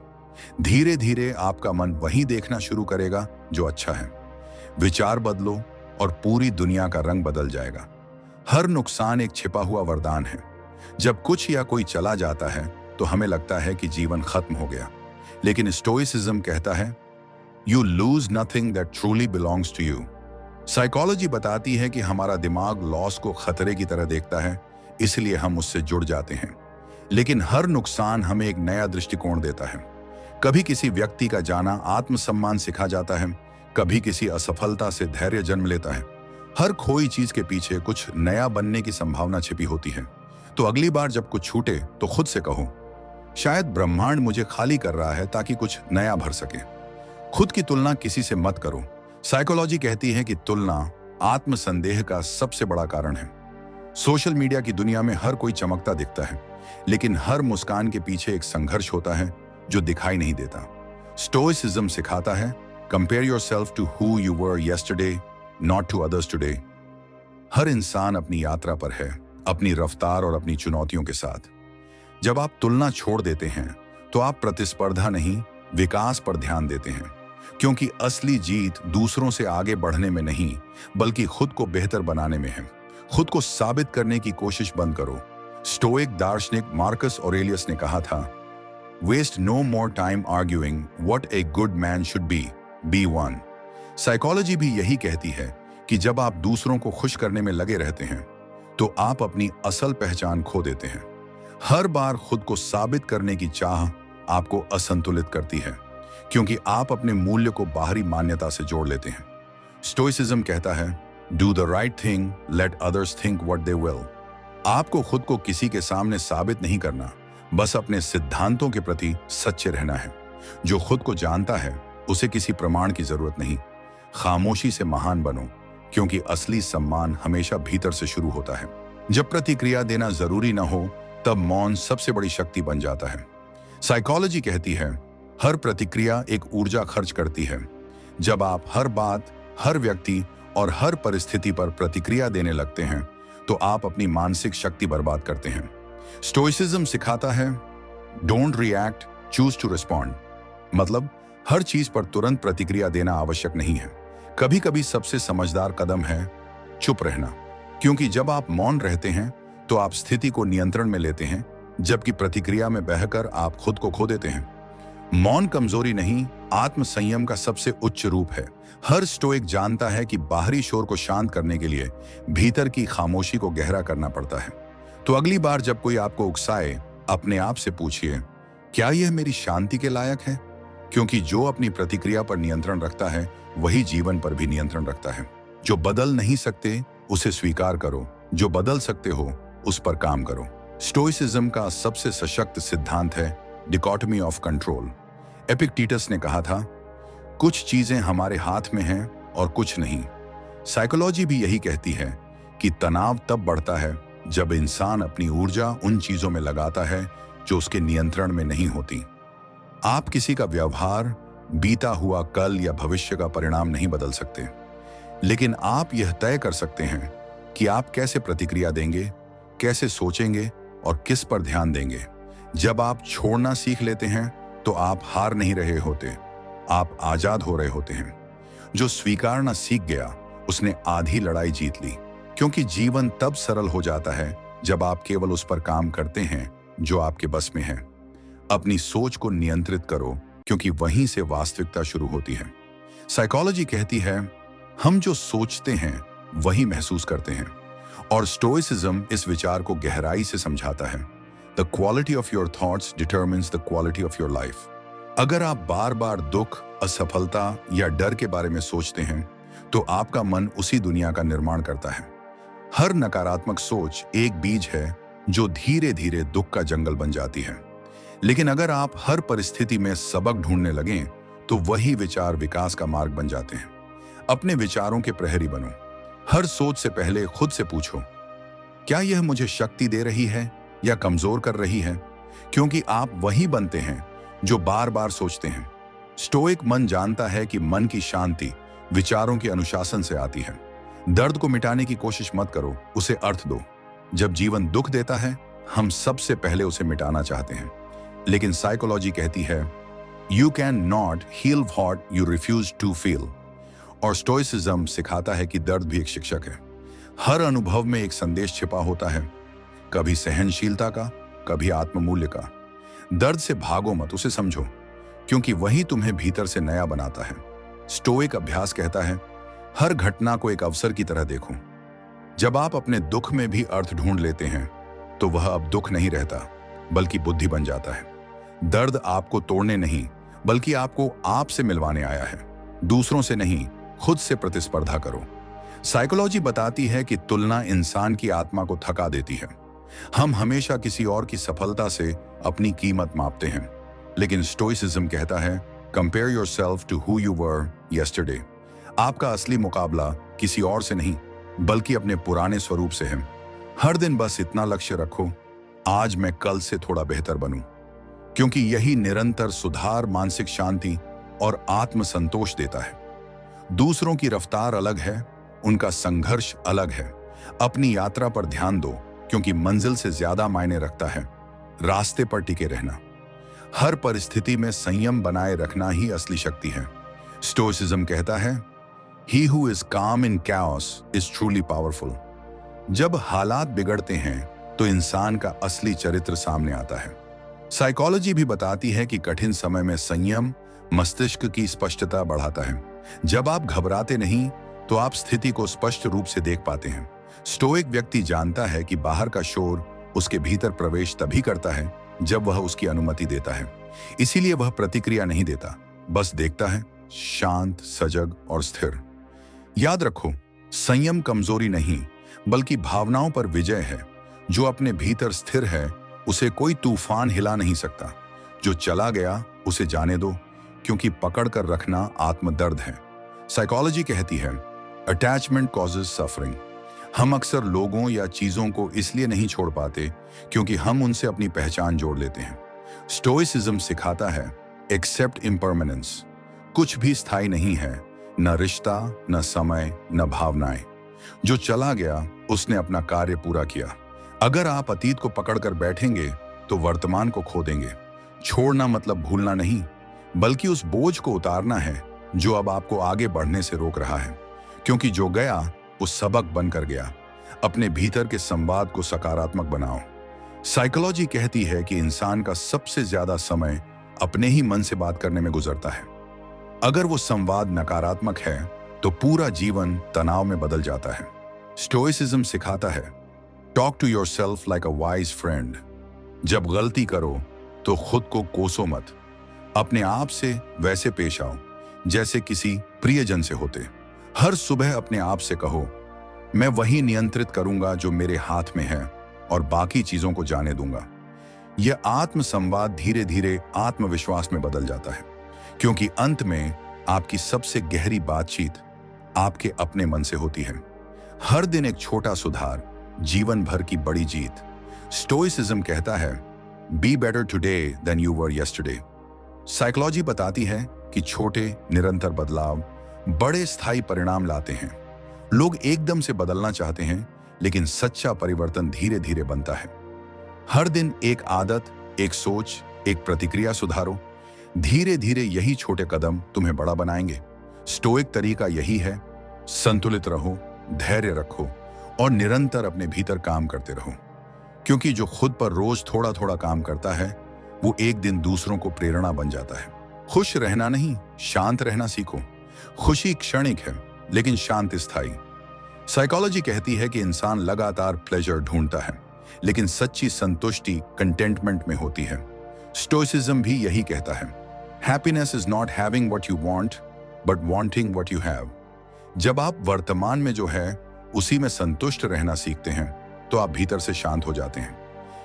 धीरे धीरे आपका मन वही देखना शुरू करेगा जो अच्छा है। विचार बदलो और पूरी दुनिया का रंग बदल जाएगा। हर नुकसान एक छिपा हुआ वरदान है। जब कुछ या कोई चला जाता है तो हमें लगता है कि जीवन खत्म हो गया, लेकिन स्टोइसिज्म कहता है you lose nothing that truly belongs to you. Psychology बताती है कि हमारा दिमाग लॉस को खतरे की तरह देखता है, इसलिए हम उससे जुड़ जाते हैं। लेकिन हर नुकसान हमें एक नया दृष्टिकोण देता है। कभी किसी व्यक्ति का जाना आत्मसम्मान सिखा जाता है, कभी किसी असफलता से धैर्य जन्म लेता है। हर खोई चीज के पीछे कुछ नया बनने की संभावना छिपी होती है। तो अगली बार जब कुछ छूटे तो खुद से कहो, शायद ब्रह्मांड मुझे खाली कर रहा है ताकि कुछ नया भर सके। खुद की तुलना किसी से मत करो। साइकोलॉजी कहती है कि तुलना आत्मसंदेह का सबसे बड़ा कारण है। सोशल मीडिया की दुनिया में हर कोई चमकता दिखता है, लेकिन हर मुस्कान के पीछे एक संघर्ष होता है जो दिखाई नहीं देता। स्टोइसिज्म सिखाता है compare yourself to who you were yesterday, not to others today. हर इंसान अपनी यात्रा पर है, अपनी रफ्तार और अपनी चुनौतियों के साथ। जब आप तुलना छोड़ देते हैं तो आप प्रतिस्पर्धा नहीं, विकास पर ध्यान देते हैं। क्योंकि असली जीत दूसरों से आगे बढ़ने में नहीं, बल्कि खुद को बेहतर बनाने में है। खुद को साबित करने की कोशिश बंद करो। स्टोइक दार्शनिक मार्कस ऑरेलियस ने कहा था, waste no more time arguing what a good man should be one. Psychology भी यही कहती है कि जब आप दूसरों को खुश करने में लगे रहते हैं तो आप अपनी असल पहचान खो देते हैं। हर बार खुद को साबित करने की चाह आपको असंतुलित करती है, क्योंकि आप अपने मूल्य को बाहरी मान्यता से जोड़ लेते हैं। स्टोइसिज्म कहता है do the right thing, let others think what they will. आपको खुद को किसी के सामने साबित नहीं करना, बस अपने सिद्धांतों के प्रति सच्चे रहना है। जो खुद को जानता है उसे किसी प्रमाण की जरूरत नहीं। खामोशी से महान बनो, क्योंकि असली सम्मान हमेशा भीतर से शुरू होता है। जब प्रतिक्रिया देना जरूरी ना हो तब मौन सबसे बड़ी शक्ति बन जाता है। साइकोलॉजी कहती है हर प्रतिक्रिया एक ऊर्जा खर्च करती है। जब आप हर बात, हर व्यक्ति और हर परिस्थिति पर प्रतिक्रिया देने लगते हैं तो आप अपनी मानसिक शक्ति बर्बाद करते हैं। स्टोइसिज्म सिखाता है don't react, choose to respond. मतलब हर चीज पर तुरंत प्रतिक्रिया देना आवश्यक नहीं है। कभी कभी सबसे समझदार कदम है चुप रहना, क्योंकि जब आप मौन रहते हैं तो आप स्थिति को नियंत्रण में लेते हैं, जबकि प्रतिक्रिया में बहकर आप खुद को खो देते हैं। मौन कमजोरी नहीं, आत्मसंयम का सबसे उच्च रूप है। हर स्टोइक जानता है कि बाहरी शोर को शांत करने के लिए भीतर की खामोशी को गहरा करना पड़ता है। तो अगली बार जब कोई आपको उकसाए, अपने आप से पूछिए क्या यह मेरी शांति के लायक है? क्योंकि जो अपनी प्रतिक्रिया पर नियंत्रण रखता है वही जीवन पर भी नियंत्रण रखता है। जो बदल नहीं सकते उसे स्वीकार करो, जो बदल सकते हो उस पर काम करो। स्टोइसिज्म का सबसे सशक्त सिद्धांत है डिकोटमी ऑफ कंट्रोल। एपिक्टेटस ने कहा था कुछ चीजें हमारे हाथ में हैं और कुछ नहीं। साइकोलॉजी भी यही कहती है कि तनाव तब बढ़ता है जब इंसान अपनी ऊर्जा उन चीजों में लगाता है जो उसके नियंत्रण में नहीं होती। आप किसी का व्यवहार, बीता हुआ कल या भविष्य का परिणाम नहीं बदल सकते, लेकिन आप यह तय कर सकते हैं कि आप कैसे प्रतिक्रिया देंगे, कैसे सोचेंगे और किस पर ध्यान देंगे। जब आप छोड़ना सीख लेते हैं तो आप हार नहीं रहे होते, आप आजाद हो रहे होते हैं। जो स्वीकारना सीख गया उसने आधी लड़ाई जीत ली, क्योंकि जीवन तब सरल हो जाता है जब आप केवल उस पर काम करते हैं जो आपके बस में है। अपनी सोच को नियंत्रित करो, क्योंकि वहीं से वास्तविकता शुरू होती है। साइकोलॉजी कहती है हम जो सोचते हैं वही महसूस करते हैं, और स्टोइसिज्म इस विचार को गहराई से समझाता है। The quality of your thoughts determines the quality of your life. अगर आप बार बार दुख, असफलता या डर के बारे में सोचते हैं तो आपका मन उसी दुनिया का निर्माण करता है। हर नकारात्मक सोच एक बीज है जो धीरे धीरे दुख का जंगल बन जाती है। लेकिन अगर आप हर परिस्थिति में सबक ढूंढने लगें तो वही विचार विकास का मार्ग बन जाते हैं। अपने विचारों के प्रहरी बनो। हर सोच से पहले खुद से पूछो, क्या यह मुझे शक्ति दे रही है या कमजोर कर रही है? क्योंकि आप वही बनते हैं जो बार बार सोचते हैं। स्टोइक मन जानता है कि मन की शांति विचारों के अनुशासन से आती है। दर्द को मिटाने की कोशिश मत करो, उसे अर्थ दो। जब जीवन दुख देता है हम सबसे पहले उसे मिटाना चाहते हैं, लेकिन साइकोलॉजी कहती है you can not heal what you refuse to feel. और स्टोइसिज्म सिखाता है कि दर्द भी एक शिक्षक है। हर अनुभव में एक संदेश छिपा होता है, कभी सहनशीलता का, कभी आत्ममूल्य का। दर्द से भागो मत, उसे समझो, क्योंकि वही तुम्हें भीतर से नया बनाता है। स्टोइक अभ्यास कहता है हर घटना को एक अवसर की तरह देखो। जब आप अपने दुख में भी अर्थ ढूंढ लेते हैं तो वह अब दुख नहीं रहता, बल्कि बुद्धि बन जाता है। दर्द आपको तोड़ने नहीं, बल्कि आपको आप से मिलवाने आया है। दूसरों से नहीं, खुद से प्रतिस्पर्धा करो। साइकोलॉजी बताती है कि तुलना इंसान की आत्मा को थका देती है। हम हमेशा किसी और की सफलता से अपनी कीमत मापते हैं, लेकिन स्टोइसिज्म कहता है compare yourself to who you were yesterday. आपका असली मुकाबला किसी और से नहीं, बल्कि अपने पुराने स्वरूप से है। हर दिन बस इतना लक्ष्य रखो, आज मैं कल से थोड़ा बेहतर बनूं, क्योंकि यही निरंतर सुधार मानसिक शांति और आत्मसंतोष देता है। दूसरों की रफ्तार अलग है, उनका संघर्ष अलग है। अपनी यात्रा पर ध्यान दो, क्योंकि मंजिल से ज्यादा मायने रखता है रास्ते पर टिके रहना। हर परिस्थिति में संयम बनाए रखना ही असली शक्ति है। स्टोइसिज्म कहता है ही हु इज काम इन कैओस इज ट्रूली पावरफुल। जब हालात बिगड़ते हैं तो इंसान का असली चरित्र सामने आता है। साइकोलॉजी भी बताती है कि कठिन समय में संयम मस्तिष्क की स्पष्टता बढ़ाता है। जब आप घबराते नहीं तो आप स्थिति को स्पष्ट रूप से देख पाते हैं। स्टोइक व्यक्ति जानता है कि बाहर का शोर उसके भीतर प्रवेश तभी करता है जब वह उसकी अनुमति देता है। इसीलिए वह प्रतिक्रिया नहीं देता, बस देखता है, शांत, सजग और स्थिर। याद रखो, संयम कमजोरी नहीं, बल्कि भावनाओं पर विजय है। जो अपने भीतर स्थिर है उसे कोई तूफान हिला नहीं सकता। जो चला गया उसे जाने दो, क्योंकि पकड़ कर रखना आत्मदर्द है। साइकोलॉजी कहती है अटैचमेंट कॉजेज सफरिंग। हम अक्सर लोगों या चीजों को इसलिए नहीं छोड़ पाते क्योंकि हम उनसे अपनी पहचान जोड़ लेते हैं। स्टोइसिज्म सिखाता है एक्सेप्ट इम्परमानेंस। कुछ भी स्थायी नहीं है, न रिश्ता, न समय, न भावनाएं। जो चला गया उसने अपना कार्य पूरा किया। अगर आप अतीत को पकड़कर बैठेंगे तो वर्तमान को खो देंगे। छोड़ना मतलब भूलना नहीं, बल्कि उस बोझ को उतारना है जो अब आपको आगे बढ़ने से रोक रहा है। क्योंकि जो गया वो सबक बनकर गया। अपने भीतर के संवाद को सकारात्मक बनाओ। साइकोलॉजी कहती है कि इंसान का सबसे ज्यादा समय अपने ही मन से बात करने में गुजरता है। अगर वो संवाद नकारात्मक है तो पूरा जीवन तनाव में बदल जाता है। स्टोइसिज्म सिखाता है talk to yourself like a wise friend. जब गलती करो तो खुद को कोसो मत। अपने आप से वैसे पेश आओ जैसे किसी प्रियजन से होते। हर सुबह अपने आप से कहो मैं वही नियंत्रित करूंगा जो मेरे हाथ में है और बाकी चीजों को जाने दूंगा। यह आत्म संवाद धीरे धीरे आत्मविश्वास में बदल जाता है, क्योंकि अंत में आपकी सबसे गहरी बातचीत आपके अपने मन से होती है। हर दिन एक छोटा सुधार, जीवन भर की बड़ी जीत। स्टोइसिज्म कहता है, be better today than you were yesterday. Psychology बताती है कि छोटे निरंतर बदलाव बड़े स्थायी परिणाम लाते हैं। लोग एकदम से बदलना चाहते हैं, लेकिन सच्चा परिवर्तन धीरे धीरे बनता है। हर दिन एक आदत, एक सोच, एक प्रतिक्रिया सुधारो। धीरे धीरे यही छोटे कदम तुम्हें बड़ा बनाएंगे। स्टोइक तरीका यही है, संतुलित रहो, धैर्य रखो और निरंतर अपने भीतर काम करते रहो। क्योंकि जो खुद पर रोज थोड़ा थोड़ा काम करता है, वो एक दिन दूसरों को प्रेरणा बन जाता है। खुश रहना नहीं, शांत रहना सीखो। खुशी क्षणिक है, लेकिन शांति स्थायी। साइकोलॉजी कहती है कि इंसान लगातार प्लेजर ढूंढता है, लेकिन सच्ची संतुष्टि कंटेंटमेंट में होती है। स्टोइसिज्म भी यही कहता है, happiness is not having what you want, but wanting what you have. जब आप वर्तमान में जो है उसी में संतुष्ट रहना सीखते हैं, तो आप भीतर से शांत हो जाते हैं।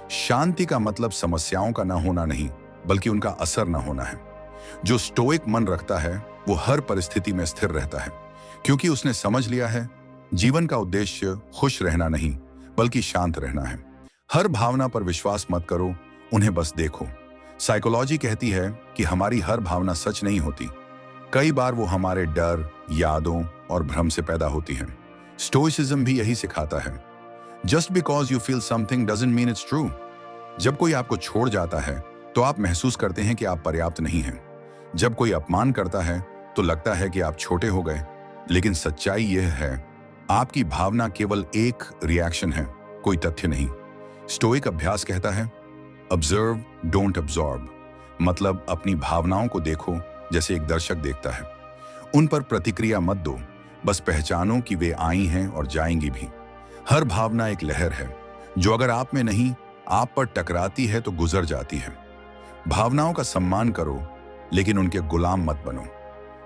शांति का मतलब समस्याओं का ना होना नहीं, बल्कि उनका असर ना होना है। जो स्टोइक मन रखता है, वो हर परिस्थिति में स्थिर रहता है, क्योंकि उसने समझ लिया है जीवन का उद्देश्य खुश रहना नहीं, बल्कि शांत रहना है। हर भावना पर विश्वास मत करो, उन्हें बस देखो। साइकोलॉजी कहती है कि हमारी हर भावना सच नहीं होती। कई बार वो हमारे डर, यादों और भ्रम से पैदा होती हैं। स्टोइसिज्म भी यही सिखाता है, just because you feel something doesn't mean it's true. जब कोई आपको छोड़ जाता है, तो आप महसूस करते हैं कि आप पर्याप्त नहीं हैं। जब कोई अपमान करता है, तो लगता है कि आप छोटे हो गए। लेकिन सच्चाई यह है, आपकी भावना केवल एक रिएक्शन है, कोई तथ्य नहीं। स्टोइक अभ्यास कहता है, ऑब्जर्व डोंट अब्सॉर्ब। मतलब अपनी भावनाओं को देखो जैसे एक दर्शक देखता है। उन पर प्रतिक्रिया मत दो, बस पहचानो कि वे आई हैं और जाएंगी भी। हर भावना एक लहर है, जो अगर आप में नहीं, आप पर टकराती है तो गुजर जाती है। भावनाओं का सम्मान करो, लेकिन उनके गुलाम मत बनो।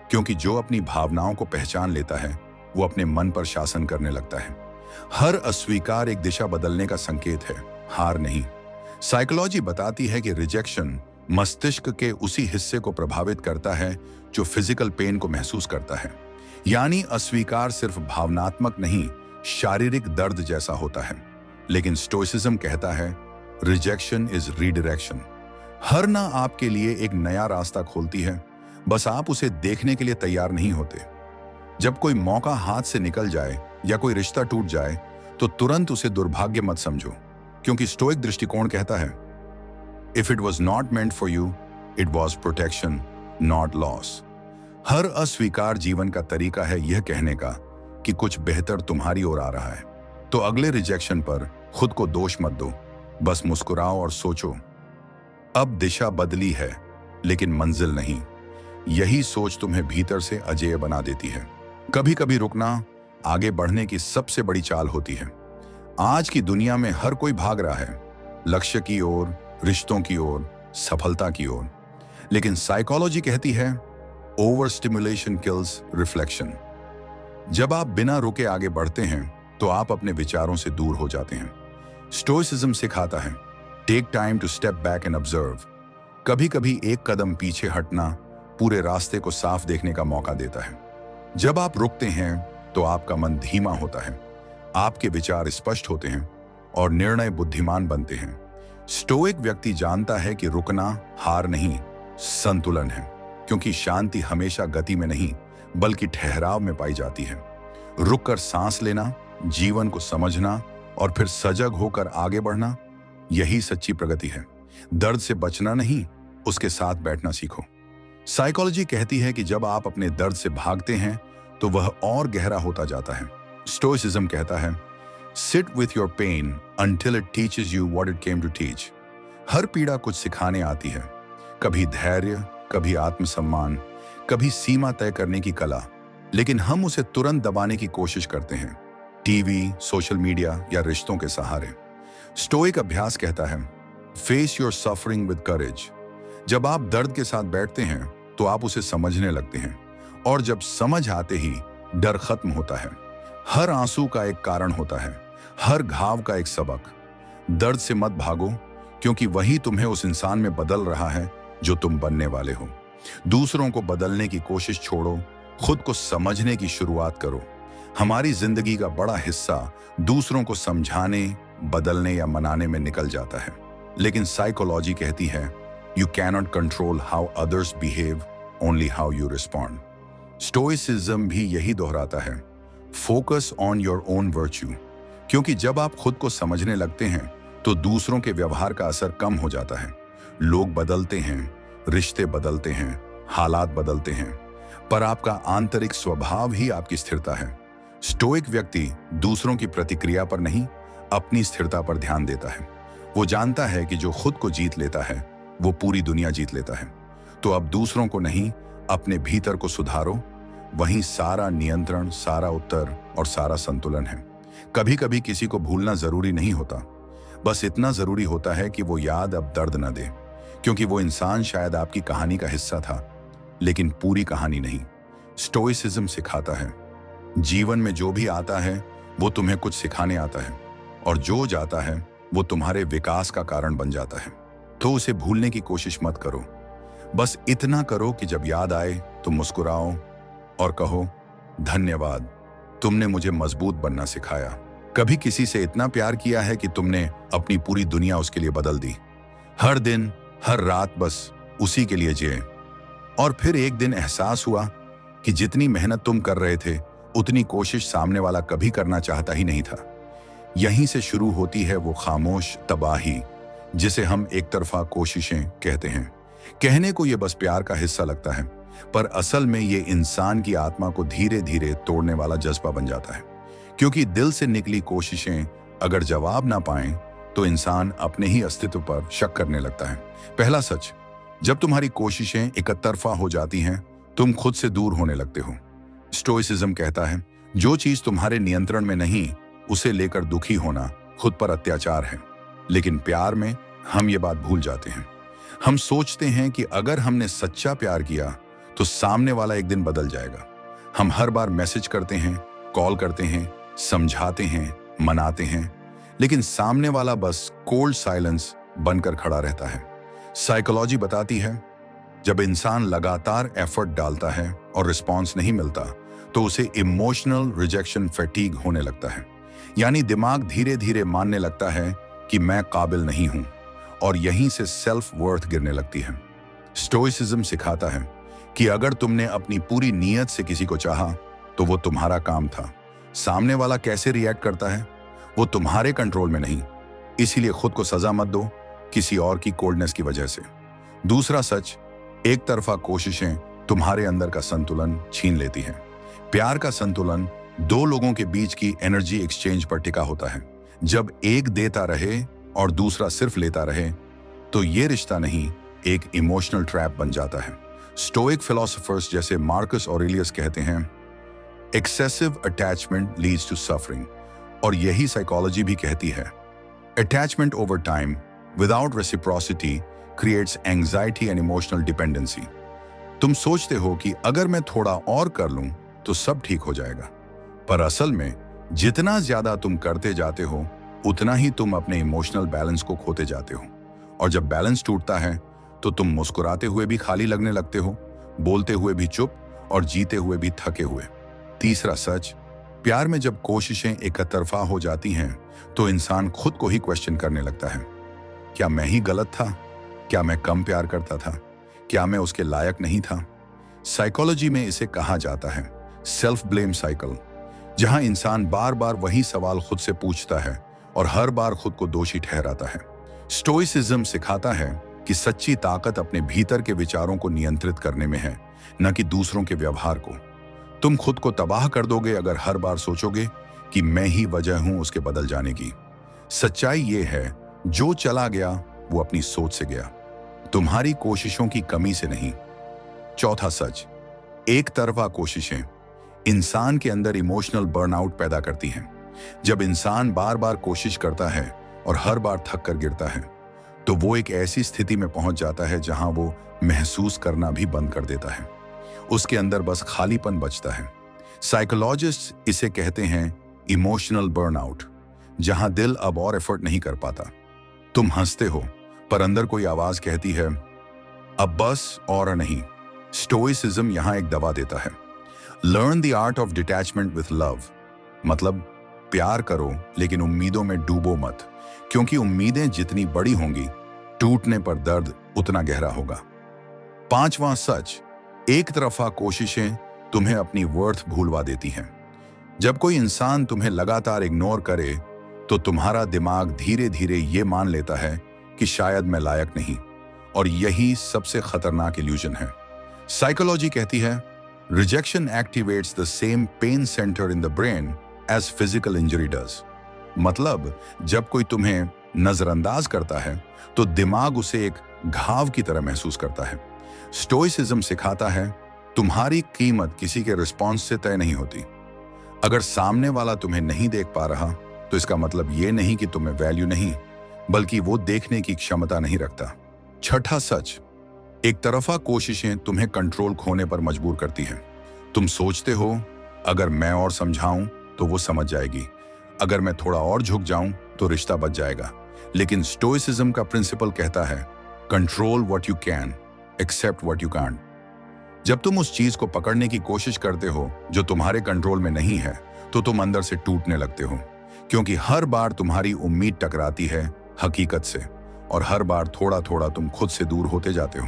क्योंकि जो अपनी भावनाओं को पहचान लेता है, वो अपने मन पर शासन करने लगता है। हर अस्वीकार एक दिशा बदलने का संकेत है, हार नहीं। साइकोलॉजी बताती है कि रिजेक्शन मस्तिष्क के उसी हिस्से को प्रभावित करता है जो फिजिकल पेन को महसूस करता है। यानी अस्वीकार सिर्फ भावनात्मक नहीं, शारीरिक दर्द जैसा होता है। लेकिन स्टोइसिज्म कहता है, रिजेक्शन इज रीडायरेक्शन। हर ना आपके लिए एक नया रास्ता खोलती है, बस आप उसे देखने के लिए तैयार नहीं होते। जब कोई मौका हाथ से निकल जाए या कोई रिश्ता टूट जाए, तो तुरंत उसे दुर्भाग्य मत समझो, क्योंकि स्टोइक दृष्टिकोण कहता है, if it was not meant for you, it was protection not loss. हर अस्वीकार जीवन का तरीका है यह कहने का कि कुछ बेहतर तुम्हारी ओर आ रहा है। तो अगले रिजेक्शन पर खुद को दोष मत दो, बस मुस्कुराओ और सोचो, अब दिशा बदली है, लेकिन मंजिल नहीं। यही सोच तुम्हें भीतर से अजेय बना देती है। कभी कभी रुकना आगे बढ़ने की सबसे बड़ी चाल होती है। आज की दुनिया में हर कोई भाग रहा है, लक्ष्य की ओर, रिश्तों की ओर, सफलता की ओर। लेकिन साइकोलॉजी कहती है, ओवर स्टिमुलेशन किल्स रिफ्लेक्शन। जब आप बिना रुके आगे बढ़ते हैं, तो आप अपने विचारों से दूर हो जाते हैं। स्टोइसिज्म सिखाता है, take time to step back and observe. कभी कभी एक कदम पीछे हटना पूरे रास्ते को साफ देखने का मौका देता है। जब आप रुकते हैं, तो आपका मन धीमा होता है, आपके विचार स्पष्ट होते हैं और निर्णय बुद्धिमान बनते हैं। स्टोइक व्यक्ति जानता है कि रुकना हार नहीं, संतुलन है, क्योंकि शांति हमेशा गति में नहीं, बल्कि ठहराव में पाई जाती है। रुककर सांस लेना, जीवन को समझना और फिर सजग होकर आगे बढ़ना, यही सच्ची प्रगति है। दर्द से बचना नहीं, उसके साथ बैठना सीखो। साइकोलॉजी कहती है कि जब आप अपने दर्द से भागते हैं, तो वह और गहरा होता जाता है। स्टोइसिज्म कहता है, sit with your pain until it teaches you what it came to teach. हर पीड़ा कुछ सिखाने आती है, कभी धैर्य, कभी आत्मसम्मान, कभी सीमा तय करने की कला। लेकिन हम उसे तुरंत दबाने की कोशिश करते हैं, टीवी, सोशल मीडिया या रिश्तों के सहारे। स्टोइक अभ्यास कहता है, face your suffering with courage. जब आप दर्द के साथ बैठते हैं, तो आप उसे समझने लगते हैं, और जब समझ आते ही डर खत्म होता है। हर आंसू का एक कारण होता है, हर घाव का एक सबक। दर्द से मत भागो, क्योंकि वही तुम्हें उस इंसान में बदल रहा है जो तुम बनने वाले हो। दूसरों को बदलने की कोशिश छोड़ो, खुद को समझने की शुरुआत करो। हमारी जिंदगी का बड़ा हिस्सा दूसरों को समझाने, बदलने या मनाने में निकल जाता है। लेकिन साइकोलॉजी कहती है, you cannot control how others behave, only how you respond. Stoicism भी यही दोहराता है, focus on your own virtue, क्योंकि जब आप खुद को समझने लगते हैं तो दूसरों के व्यवहार का असर कम हो जाता है। लोग बदलते हैं, रिश्ते बदलते हैं, हालात बदलते हैं, पर आपका आंतरिक स्वभाव ही आपकी स्थिरता है। स्टोइक व्यक्ति दूसरों की प्रतिक्रिया पर नहीं, अपनी स्थिरता पर ध्यान देता है। वो जानता है कि जो खुद को जीत लेता है वो पूरी दुनिया जीत लेता है। तो अब दूसरों को नहीं, अपने भीतर को सुधारो, वहीं सारा नियंत्रण, सारा उत्तर और सारा संतुलन है। कभी कभी किसी को भूलना जरूरी नहीं होता, बस इतना जरूरी होता है कि वो याद अब दर्द न दे, क्योंकि वो इंसान शायद आपकी कहानी का हिस्सा था, लेकिन पूरी कहानी नहीं। स्टोइसिज्म सिखाता है, जीवन में जो भी आता है वो तुम्हें कुछ सिखाने आता है, और जो जाता है वो तुम्हारे विकास का कारण बन जाता है। तो उसे भूलने की कोशिश मत करो, बस इतना करो कि जब याद आए तो मुस्कुराओ और कहो, धन्यवाद, तुमने मुझे मजबूत बनना सिखाया। कभी किसी से इतना प्यार किया है कि तुमने अपनी पूरी दुनिया उसके लिए बदल दी। हर दिन, हर रात बस उसी के लिए जिए, और फिर एक दिन एहसास हुआ कि जितनी मेहनत तुम कर रहे थे उतनी कोशिश सामने वाला कभी करना चाहता ही नहीं था। यहीं से शुरू होती है वो खामोश तबाही, जिसे हम एक तरफा कोशिशें कहते हैं। कहने को ये बस प्यार का हिस्सा लगता है, पर असल में ये इंसान की आत्मा को धीरे धीरे तोड़ने वाला जज्बा बन जाता है। क्योंकि दिल से निकली कोशिशें अगर जवाब ना पाएं तो इंसान अपने ही अस्तित्व पर शक करने लगता है। पहला सच, जब तुम्हारी कोशिशें एकतरफा हो जाती हैं, तुम खुद से दूर होने लगते हो। स्टोइसिज्म कहता है, जो चीज तुम्हारे नियंत्रण में नहीं, उसे लेकर दुखी होना खुद पर अत्याचार है। लेकिन प्यार में हम ये बात भूल जाते हैं। हम सोचते हैं कि अगर हमने सच्चा प्यार किया तो सामने वाला एक दिन बदल जाएगा। हम हर बार मैसेज करते हैं, कॉल करते हैं, समझाते हैं, मनाते हैं, लेकिन सामने वाला बस कोल्ड साइलेंस बनकर खड़ा रहता है। साइकोलॉजी बताती है, जब इंसान लगातार एफर्ट डालता है और रिस्पॉन्स नहीं मिलता तो उसे इमोशनल रिजेक्शन फैटीग होने लगता है। यानी दिमाग धीरे धीरे मानने लगता है कि मैं काबिल नहीं हूं, और यहीं से सेल्फ वर्थ गिरने लगती है। स्टोइसिज्म सिखाता है कि अगर तुमने अपनी पूरी नीयत से किसी को चाहा तो वो तुम्हारा काम था। सामने वाला कैसे रिएक्ट करता है वो तुम्हारे कंट्रोल में नहीं, इसीलिए खुद को सजा मत दो किसी और की कोल्डनेस की वजह से। दूसरा सच, एक तरफा कोशिशें तुम्हारे अंदर का संतुलन छीन लेती हैं। प्यार का संतुलन दो लोगों के बीच की एनर्जी एक्सचेंज पर टिका होता है। जब एक देता रहे और दूसरा सिर्फ लेता रहे तो ये रिश्ता नहीं, एक इमोशनल ट्रैप बन जाता है। स्टोइक फिलोसोफर्स जैसे मार्कस ऑरेलियस कहते हैं, excessive attachment leads to suffering, और यही साइकोलॉजी भी कहती है, attachment over time without reciprocity creates anxiety and emotional dependency. तुम सोचते हो कि अगर मैं थोड़ा और कर लूं तो सब ठीक हो जाएगा, पर असल में जितना ज्यादा तुम करते जाते हो उतना ही तुम अपने इमोशनल बैलेंस को खोते जाते हो, और जब बैलेंस टूटता है तो तुम मुस्कुराते हुए भी खाली लगने लगते हो, बोलते हुए भी चुप और जीते हुए भी थके हुए। तीसरा सच, प्यार में जब कोशिशें एकतरफा हो जाती हैं तो इंसान खुद को ही क्वेश्चन करने लगता है, क्या मैं ही गलत था? क्या मैं कम प्यार करता था? क्या मैं उसके लायक नहीं था? साइकोलॉजी में इसे कहा जाता है सेल्फ ब्लेम साइकिल, जहां इंसान बार बार वही सवाल खुद से पूछता है और हर बार खुद को दोषी ठहराता है। स्टोइसिज्म सिखाता है कि सच्ची ताकत अपने भीतर के विचारों को नियंत्रित करने में है, न कि दूसरों के व्यवहार को। तुम खुद को तबाह कर दोगे अगर हर बार सोचोगे कि मैं ही वजह हूं उसके बदल जाने की। सच्चाई ये है, जो चला गया वो अपनी सोच से गया, तुम्हारी कोशिशों की कमी से नहीं। चौथा सच, एक तरफा कोशिशें इंसान के अंदर इमोशनल बर्नआउट पैदा करती हैं। जब इंसान बार बार कोशिश करता है और हर बार थक कर गिरता है तो वो एक ऐसी स्थिति में पहुंच जाता है जहां वो महसूस करना भी बंद कर देता है। उसके अंदर बस खालीपन बचता है। साइकोलॉजिस्ट इसे कहते हैं इमोशनल बर्नआउट, जहां दिल अब और एफर्ट नहीं कर पाता। तुम हंसते हो पर अंदर कोई आवाज कहती है, अब बस और नहीं। स्टोइसिज्म यहां एक दवा देता है, learn the art of detachment with love, मतलब प्यार करो लेकिन उम्मीदों में डूबो मत, क्योंकि उम्मीदें जितनी बड़ी होंगी टूटने पर दर्द उतना गहरा होगा। पांचवां सच, एक तरफा कोशिशें तुम्हें अपनी वर्थ भूलवा देती हैं। जब कोई इंसान तुम्हें लगातार इग्नोर करे तो तुम्हारा दिमाग धीरे धीरे ये मान लेता है कि शायद मैं लायक नहीं, और यही सबसे खतरनाक इल्यूजन है। साइकोलॉजी कहती है rejection activates the same pain centre in the brain as physical injury does. मतलब जब कोई तुम्हें नजरअंदाज करता है तो दिमाग उसे एक घाव की तरह महसूस करता है। स्टोइसिज्म सिखाता है तुम्हारी कीमत किसी के रिस्पॉन्स से तय नहीं होती। अगर सामने वाला तुम्हें नहीं देख पा रहा तो इसका मतलब ये नहीं कि तुम्हें वैल्यू नहीं, बल्कि वो देखने की क्षमता नहीं रखता। छठा सच, एक तरफा कोशिशें तुम्हें कंट्रोल खोने पर मजबूर करती हैं। तुम सोचते हो अगर मैं और समझाऊं तो वो समझ जाएगी, अगर मैं थोड़ा और झुक जाऊं तो रिश्ता बच जाएगा। लेकिन स्टोइसिज्म का प्रिंसिपल कहता है control what you can, accept what you can't. जब तुम उस चीज को पकड़ने की कोशिश करते हो जो तुम्हारे कंट्रोल में नहीं है तो तुम अंदर से टूटने लगते हो, क्योंकि हर बार तुम्हारी उम्मीद टकराती है हकीकत से, और हर बार थोड़ा थोड़ा तुम खुद से दूर होते जाते हो।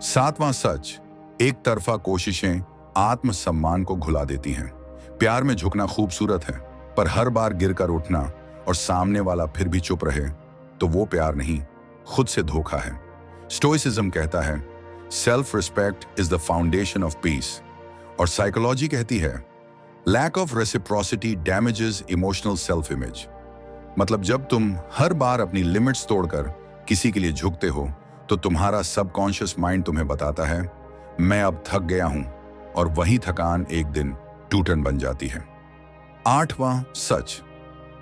सातवां सच, एक तरफा कोशिशें आत्मसम्मान को घुला देती हैं। प्यार में झुकना खूबसूरत है, पर हर बार गिरकर उठना और सामने वाला फिर भी चुप रहे तो वो प्यार नहीं, खुद से धोखा है। स्टोइसिज्म कहता है self respect is the foundation of peace, और साइकोलॉजी कहती है lack of reciprocity damages emotional self image. मतलब जब तुम हर बार अपनी लिमिट्स तोड़कर किसी के लिए झुकते हो तो तुम्हारा सबकॉन्शियस माइंड तुम्हें बताता है मैं अब थक गया हूं, और वही थकान एक दिन टूटन बन जाती है। आठवां सच,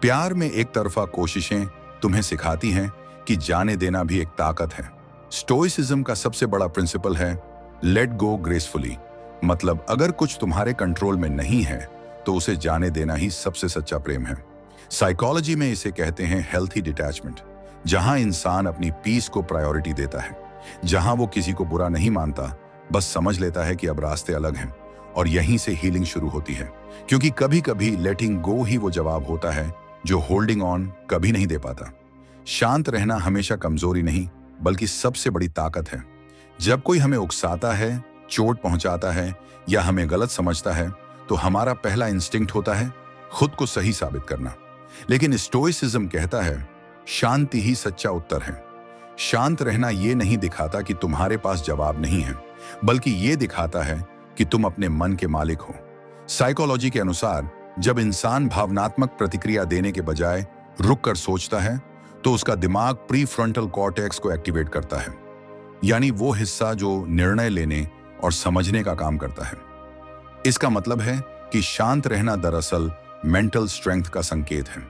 प्यार में एक तरफा कोशिशें तुम्हें सिखाती हैं कि जाने देना भी एक ताकत है। स्टोइसिज्म का सबसे बड़ा प्रिंसिपल है लेट गो ग्रेसफुली। मतलब अगर कुछ तुम्हारे कंट्रोल में नहीं है तो उसे जाने देना ही सबसे सच्चा प्रेम है। साइकोलॉजी में इसे कहते हैं हेल्थी डिटैचमेंट, जहां इंसान अपनी पीस को प्रायोरिटी देता है, जहां वो किसी को बुरा नहीं मानता, बस समझ लेता है कि अब रास्ते अलग हैं, और यहीं से हीलिंग शुरू होती है। क्योंकि कभी कभी लेटिंग गो ही वो जवाब होता है जो होल्डिंग ऑन कभी नहीं दे पाता। शांत रहना हमेशा कमजोरी नहीं बल्कि सबसे बड़ी ताकत है। जब कोई हमें उकसाता है, चोट पहुंचाता है या हमें गलत समझता है तो हमारा पहला इंस्टिंक्ट होता है खुद को सही साबित करना। लेकिन स्टोइसिज्म कहता है शांति ही सच्चा उत्तर है। शांत रहना ये नहीं दिखाता कि तुम्हारे पास जवाब नहीं है, बल्कि ये दिखाता है कि तुम अपने मन के मालिक हो। साइकोलॉजी के अनुसार जब इंसान भावनात्मक प्रतिक्रिया देने के बजाय रुक कर सोचता है तो उसका दिमाग प्री फ्रंटल कॉर्टेक्स को एक्टिवेट करता है, यानी वो हिस्सा जो निर्णय लेने और समझने का काम करता है। इसका मतलब है कि शांत रहना दरअसल मेंटल स्ट्रेंथ का संकेत है।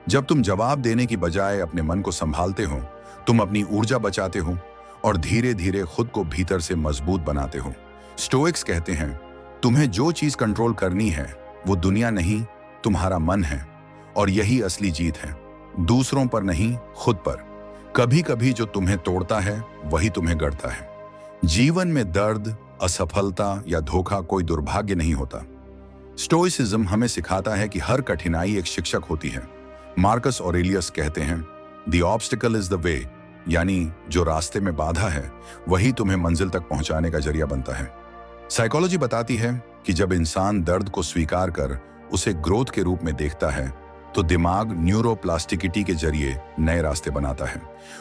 जब तुम जवाब देने की बजाय अपने मन को संभालते हो, तुम अपनी ऊर्जा बचाते हो और धीरे धीरे खुद को भीतर से मजबूत बनाते हो। स्टोइक्स कहते हैं तुम्हें जो चीज कंट्रोल करनी है वो दुनिया नहीं, तुम्हारा मन है, और यही असली जीत है, दूसरों पर नहीं, खुद पर। कभी कभी जो तुम्हें तोड़ता है वही तुम्हें गढ़ता है। जीवन में दर्द, असफलता या धोखा कोई दुर्भाग्य नहीं होता। स्टोइसिज्म हमें सिखाता है कि हर कठिनाई एक शिक्षक होती है। मार्कस ऑरेलियस कहते हैं the obstacle is the way, यानी जो रास्ते में बाधा है वही तुम्हें मंजिल तक पहुंचाने का जरिया बनता है। साइकोलॉजी बताती है कि जब इंसान दर्द को स्वीकार कर उसे ग्रोथ के रूप में देखता है तो दिमाग न्यूरोप्लास्टिसिटी के जरिए नए रास्ते बनाता है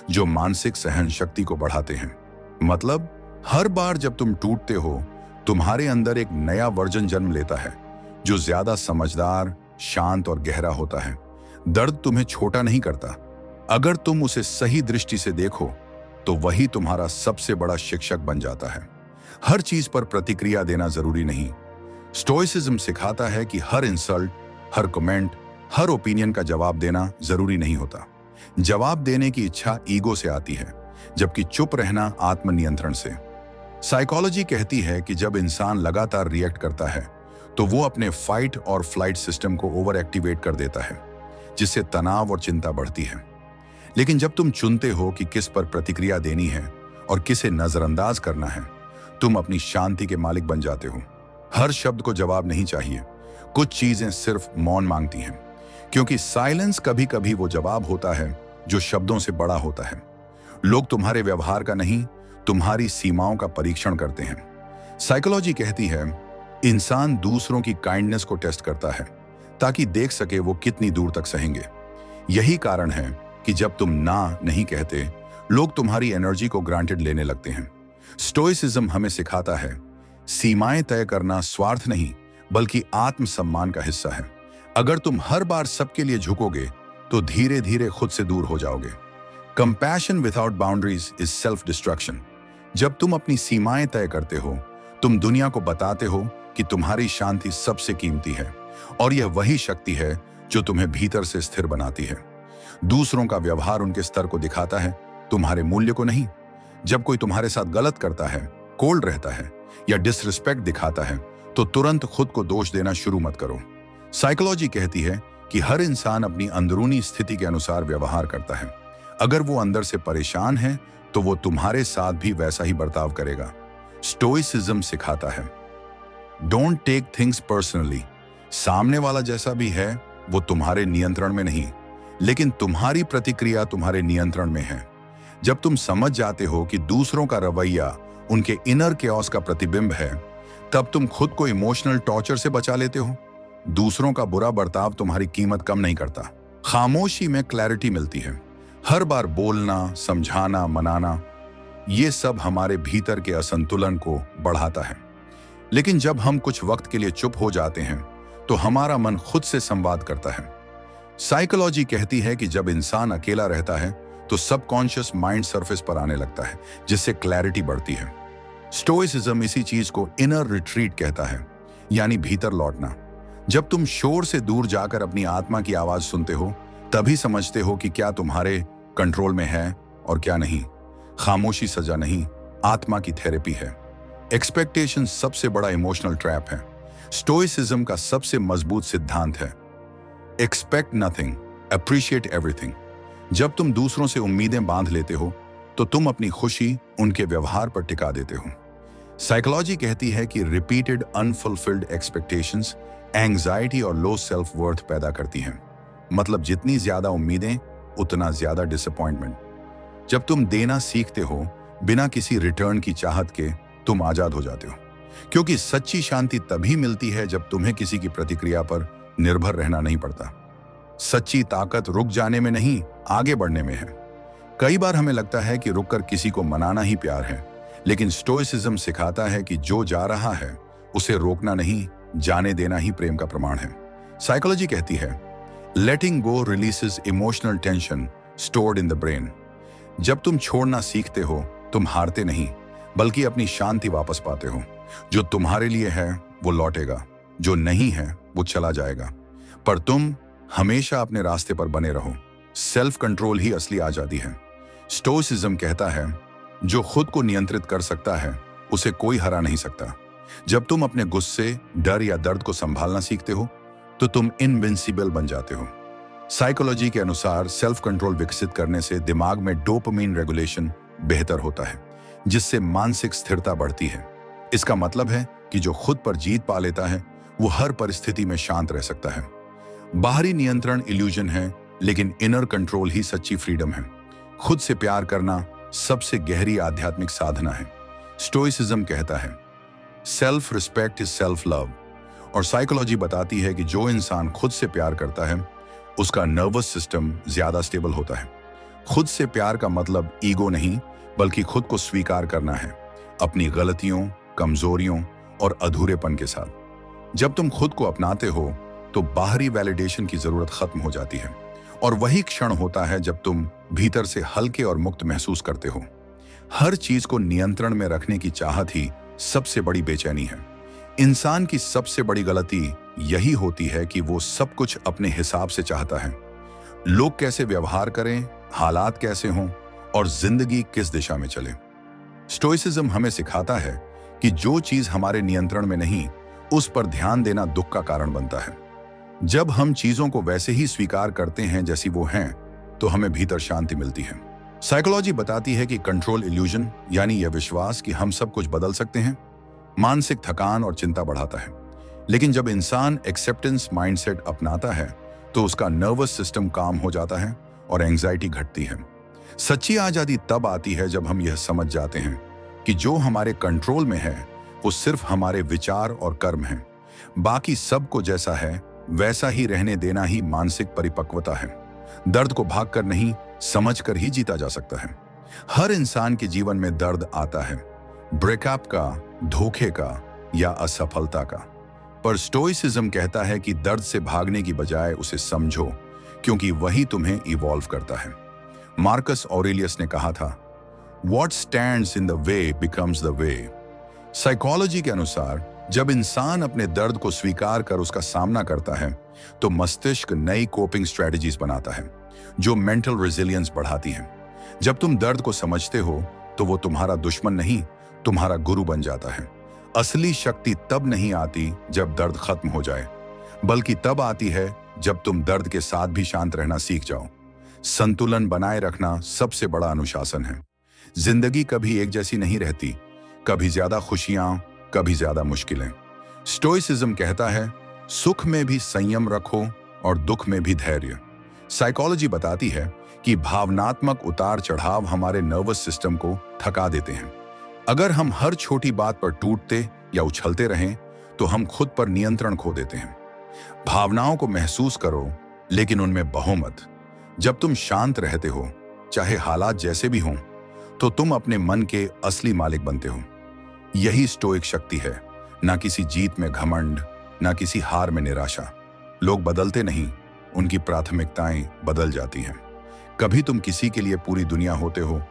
जो मानसिक सहन शक्ति को बढ़ाते हैं। मतलब हर बार जब तुम टूटते हो तुम्हारे अंदर एक नया वर्जन जन्म लेता है जो ज्यादा समझदार, शांत और गहरा होता है। दर्द तुम्हें छोटा नहीं करता, अगर तुम उसे सही दृष्टि से देखो तो वही तुम्हारा सबसे बड़ा शिक्षक बन जाता है। हर चीज पर प्रतिक्रिया देना जरूरी नहीं। स्टोइसिज्म सिखाता है कि हर इंसल्ट, हर कमेंट, हर ओपिनियन का जवाब देना जरूरी नहीं होता। जवाब देने की इच्छा ईगो से आती है, जबकि चुप रहना आत्मनियंत्रण से। साइकोलॉजी कहती है कि जब इंसान लगातार रिएक्ट करता है तो वो अपने फाइट और फ्लाइट सिस्टम को ओवर एक्टिवेट कर देता है, जिससे तनाव और चिंता बढ़ती है। लेकिन जब तुम चुनते हो कि किस पर प्रतिक्रिया देनी है और किसे नजरअंदाज करना है, तुम अपनी शांति के मालिक बन जाते हो। हर शब्द को जवाब नहीं चाहिए, कुछ चीजें सिर्फ मौन मांगती हैं, क्योंकि साइलेंस कभी कभी वो जवाब होता है जो शब्दों से बड़ा होता है। लोग तुम्हारे व्यवहार का नहीं, तुम्हारी सीमाओं का परीक्षण करते हैं। साइकोलॉजी कहती है इंसान दूसरों की काइंडनेस को टेस्ट करता है ताकि देख सके वो कितनी दूर तक सहेंगे। यही कारण है कि जब तुम ना नहीं कहते, लोग तुम्हारी एनर्जी को ग्रांटेड लेने लगते हैं। स्टोइसिज्म हमें सिखाता है सीमाएं तय करना स्वार्थ नहीं बल्कि आत्मसम्मान का हिस्सा है। अगर तुम हर बार सबके लिए झुकोगे तो धीरे धीरे खुद से दूर हो जाओगे। Compassion without boundaries is self destruction. जब तुम अपनी सीमाएं तय करते हो, तुम दुनिया को बताते हो कि तुम्हारी शांति सबसे कीमती है, और यह वही शक्ति है जो तुम्हें भीतर से स्थिर बनाती है। दूसरों का व्यवहार उनके स्तर को दिखाता है, तुम्हारे मूल्य को नहीं। जब कोई तुम्हारे साथ गलत करता है, कोल्ड रहता है या डिसरिस्पेक्ट दिखाता है, तो तुरंत खुद को दोष देना शुरू मत करो। साइकोलॉजी कहती है कि हर इंसान अपनी अंदरूनी स्थिति के अनुसार व्यवहार करता है। अगर वो अंदर से परेशान है तो वो तुम्हारे साथ भी वैसा ही बर्ताव करेगा। स्टोइसिज्म सिखाता है डोंट टेक थिंग्स पर्सनली। सामने वाला जैसा भी है वो तुम्हारे नियंत्रण में नहीं, लेकिन तुम्हारी प्रतिक्रिया तुम्हारे नियंत्रण में है। जब तुम समझ जाते हो कि दूसरों का रवैया उनके इनर केओस का प्रतिबिंब है, तब तुम खुद को इमोशनल टॉर्चर से बचा लेते हो। दूसरों का बुरा बर्ताव तुम्हारी कीमत कम नहीं करता। खामोशी में क्लैरिटी मिलती है। हर बार बोलना, समझाना, मनाना, ये सब हमारे भीतर के असंतुलन को बढ़ाता है। लेकिन जब हम कुछ वक्त के लिए चुप हो जाते हैं तो हमारा मन खुद से संवाद करता है। साइकोलॉजी कहती है कि जब इंसान अकेला रहता है तो सबकॉन्शियस माइंड सरफेस पर आने लगता है, जिससे क्लैरिटी बढ़ती है। स्टोइसिज्म इसी चीज को इनर रिट्रीट कहता है, यानी भीतर लौटना। जब तुम शोर से दूर जाकर अपनी आत्मा की आवाज सुनते हो, तभी समझते हो कि क्या तुम्हारे कंट्रोल में है और क्या नहीं। खामोशी सजा नहीं, आत्मा की थेरेपी है। एक्सपेक्टेशन सबसे बड़ा इमोशनल ट्रैप है। स्टोइसिज्म का सबसे मजबूत सिद्धांत है एक्सपेक्ट नथिंग, अप्रिशिएट एवरीथिंग। जब तुम दूसरों से उम्मीदें बांध लेते हो तो तुम अपनी खुशी उनके व्यवहार पर टिका देते हो। साइकोलॉजी कहती है कि रिपीटेड अनफुलफिल्ड एक्सपेक्टेशंस एंग्जाइटी और लो सेल्फ वर्थ पैदा करती हैं। मतलब जितनी ज्यादा उम्मीदें उतना ज्यादा डिसअपॉइंटमेंट। जब तुम देना सीखते हो बिना किसी रिटर्न की चाहत के, तुम आजाद हो जाते हो। क्योंकि सच्ची शांति तभी मिलती है जब तुम्हें किसी की प्रतिक्रिया पर निर्भर रहना नहीं पड़ता। सच्ची ताकत रुक जाने में नहीं, आगे बढ़ने में है। कई बार हमें लगता है कि रुककर किसी को मनाना ही प्यार है, लेकिन स्टोइसिज्म सिखाता है कि जो जा रहा है उसे रोकना नहीं, जाने देना ही प्रेम का प्रमाण है। साइकोलॉजी कहती है letting go releases emotional tension stored in the brain. जब तुम छोड़ना सीखते हो, तुम हारते नहीं बल्कि अपनी शांति वापस पाते हो। जो तुम्हारे लिए है वो लौटेगा, जो नहीं है वो चला जाएगा, पर तुम हमेशा अपने रास्ते पर बने रहो। सेल्फ कंट्रोल ही असली आजादी है। स्टोइसिज्म कहता है जो खुद को नियंत्रित कर सकता है उसे कोई हरा नहीं सकता। जब तुम अपने गुस्से, डर या दर्द को संभालना सीखते हो तो तुम इनविंसिबल बन जाते हो। साइकोलॉजी के अनुसार सेल्फ कंट्रोल विकसित करने से दिमाग में डोपामाइन रेगुलेशन बेहतर होता है, जिससे मानसिक स्थिरता बढ़ती है। इसका मतलब है कि जो खुद पर जीत पा लेता है वो हर परिस्थिति में शांत रह सकता है। बाहरी नियंत्रण इल्यूजन है, लेकिन इनर कंट्रोल ही सच्ची फ्रीडम है। खुद से प्यार करना सबसे गहरी आध्यात्मिक साधना है। स्टोइसिज्म कहता है self respect is self love, और साइकोलॉजी बताती है कि जो इंसान खुद से प्यार करता है उसका नर्वस सिस्टम ज्यादा स्टेबल होता है। खुद से प्यार का मतलब ईगो नहीं बल्कि खुद को स्वीकार करना है, अपनी गलतियों, कमजोरियों और अधूरेपन के साथ। जब तुम खुद को अपनाते हो तो बाहरी वैलिडेशन की जरूरत खत्म हो जाती है, और वही क्षण होता है जब तुम भीतर से हल्के और मुक्त महसूस करते हो। हर चीज को नियंत्रण में रखने की चाहत ही सबसे बड़ी बेचैनी है। इंसान की सबसे बड़ी गलती यही होती है कि वो सब कुछ अपने हिसाब से चाहता है। लोग कैसे व्यवहार करें, हालात कैसे हों और जिंदगी किस दिशा में चले। स्टोइसिज्म हमें सिखाता है कि जो चीज हमारे नियंत्रण में नहीं, उस पर ध्यान देना दुख का कारण बनता है। जब हम चीजों को वैसे ही स्वीकार करते हैं जैसी वो हैं, तो हमें भीतर शांति मिलती है। साइकोलॉजी बताती है कि कंट्रोल इल्यूजन, यानी यह विश्वास कि हम सब कुछ बदल सकते हैं, मानसिक थकान और चिंता बढ़ाता है। लेकिन जब इंसान एक्सेप्टेंस माइंडसेट अपनाता है तो उसका नर्वस सिस्टम काम हो जाता है और एंजाइटी घटती है। सच्ची आजादी तब आती है जब हम यह समझ जाते हैं कि जो हमारे कंट्रोल में है वो सिर्फ हमारे विचार और कर्म हैं। बाकी सब को जैसा है वैसा ही रहने देना ही मानसिक परिपक्वता है। दर्द को भागकर नहीं, समझकर ही जीता जा सकता है। हर इंसान के जीवन में दर्द आता है, ब्रेकअप का, धोखे का या असफलता का। पर स्टोइसिज्म कहता है कि दर्द से भागने की बजाय उसे समझो, क्योंकि वही तुम्हें इवॉल्व करता है। मार्कस ऑरेलियस ने कहा था, What stands in the way becomes the way। Psychology के अनुसार जब इंसान अपने दर्द को स्वीकार कर उसका सामना करता है तो मस्तिष्क नई कोपिंग स्ट्रेटजीज बनाता है जो मेंटल रेजिलियंस बढ़ाती हैं। जब तुम दर्द को समझते हो तो वो तुम्हारा दुश्मन नहीं, तुम्हारा गुरु बन जाता है। असली शक्ति तब नहीं आती जब दर्द खत्म हो जाए, बल्कि तब आती है जब तुम दर्द के साथ भी शांत रहना सीख जाओ। संतुलन बनाए रखना सबसे बड़ा अनुशासन है। जिंदगी कभी एक जैसी नहीं रहती, कभी ज्यादा खुशियां, कभी ज्यादा मुश्किलें। स्टोइसिज्म कहता है, सुख में भी संयम रखो और दुख में भी धैर्य। साइकोलॉजी बताती है कि भावनात्मक उतार चढ़ाव हमारे नर्वस सिस्टम को थका देते हैं। अगर हम हर छोटी बात पर टूटते या उछलते रहें तो हम खुद पर नियंत्रण खो देते हैं। भावनाओं को महसूस करो, लेकिन उनमें बहो मत। जब तुम शांत रहते हो, चाहे हालात जैसे भी हों, तो तुम अपने मन के असली मालिक बनते हो। यही स्टोइक शक्ति है, ना किसी जीत में घमंड, ना किसी हार में निराशा। लोग बदलते नहीं, उनकी प्राथमिकताएं बदल जाती हैं। कभी तुम किसी के लिए पूरी दुनिया होते हो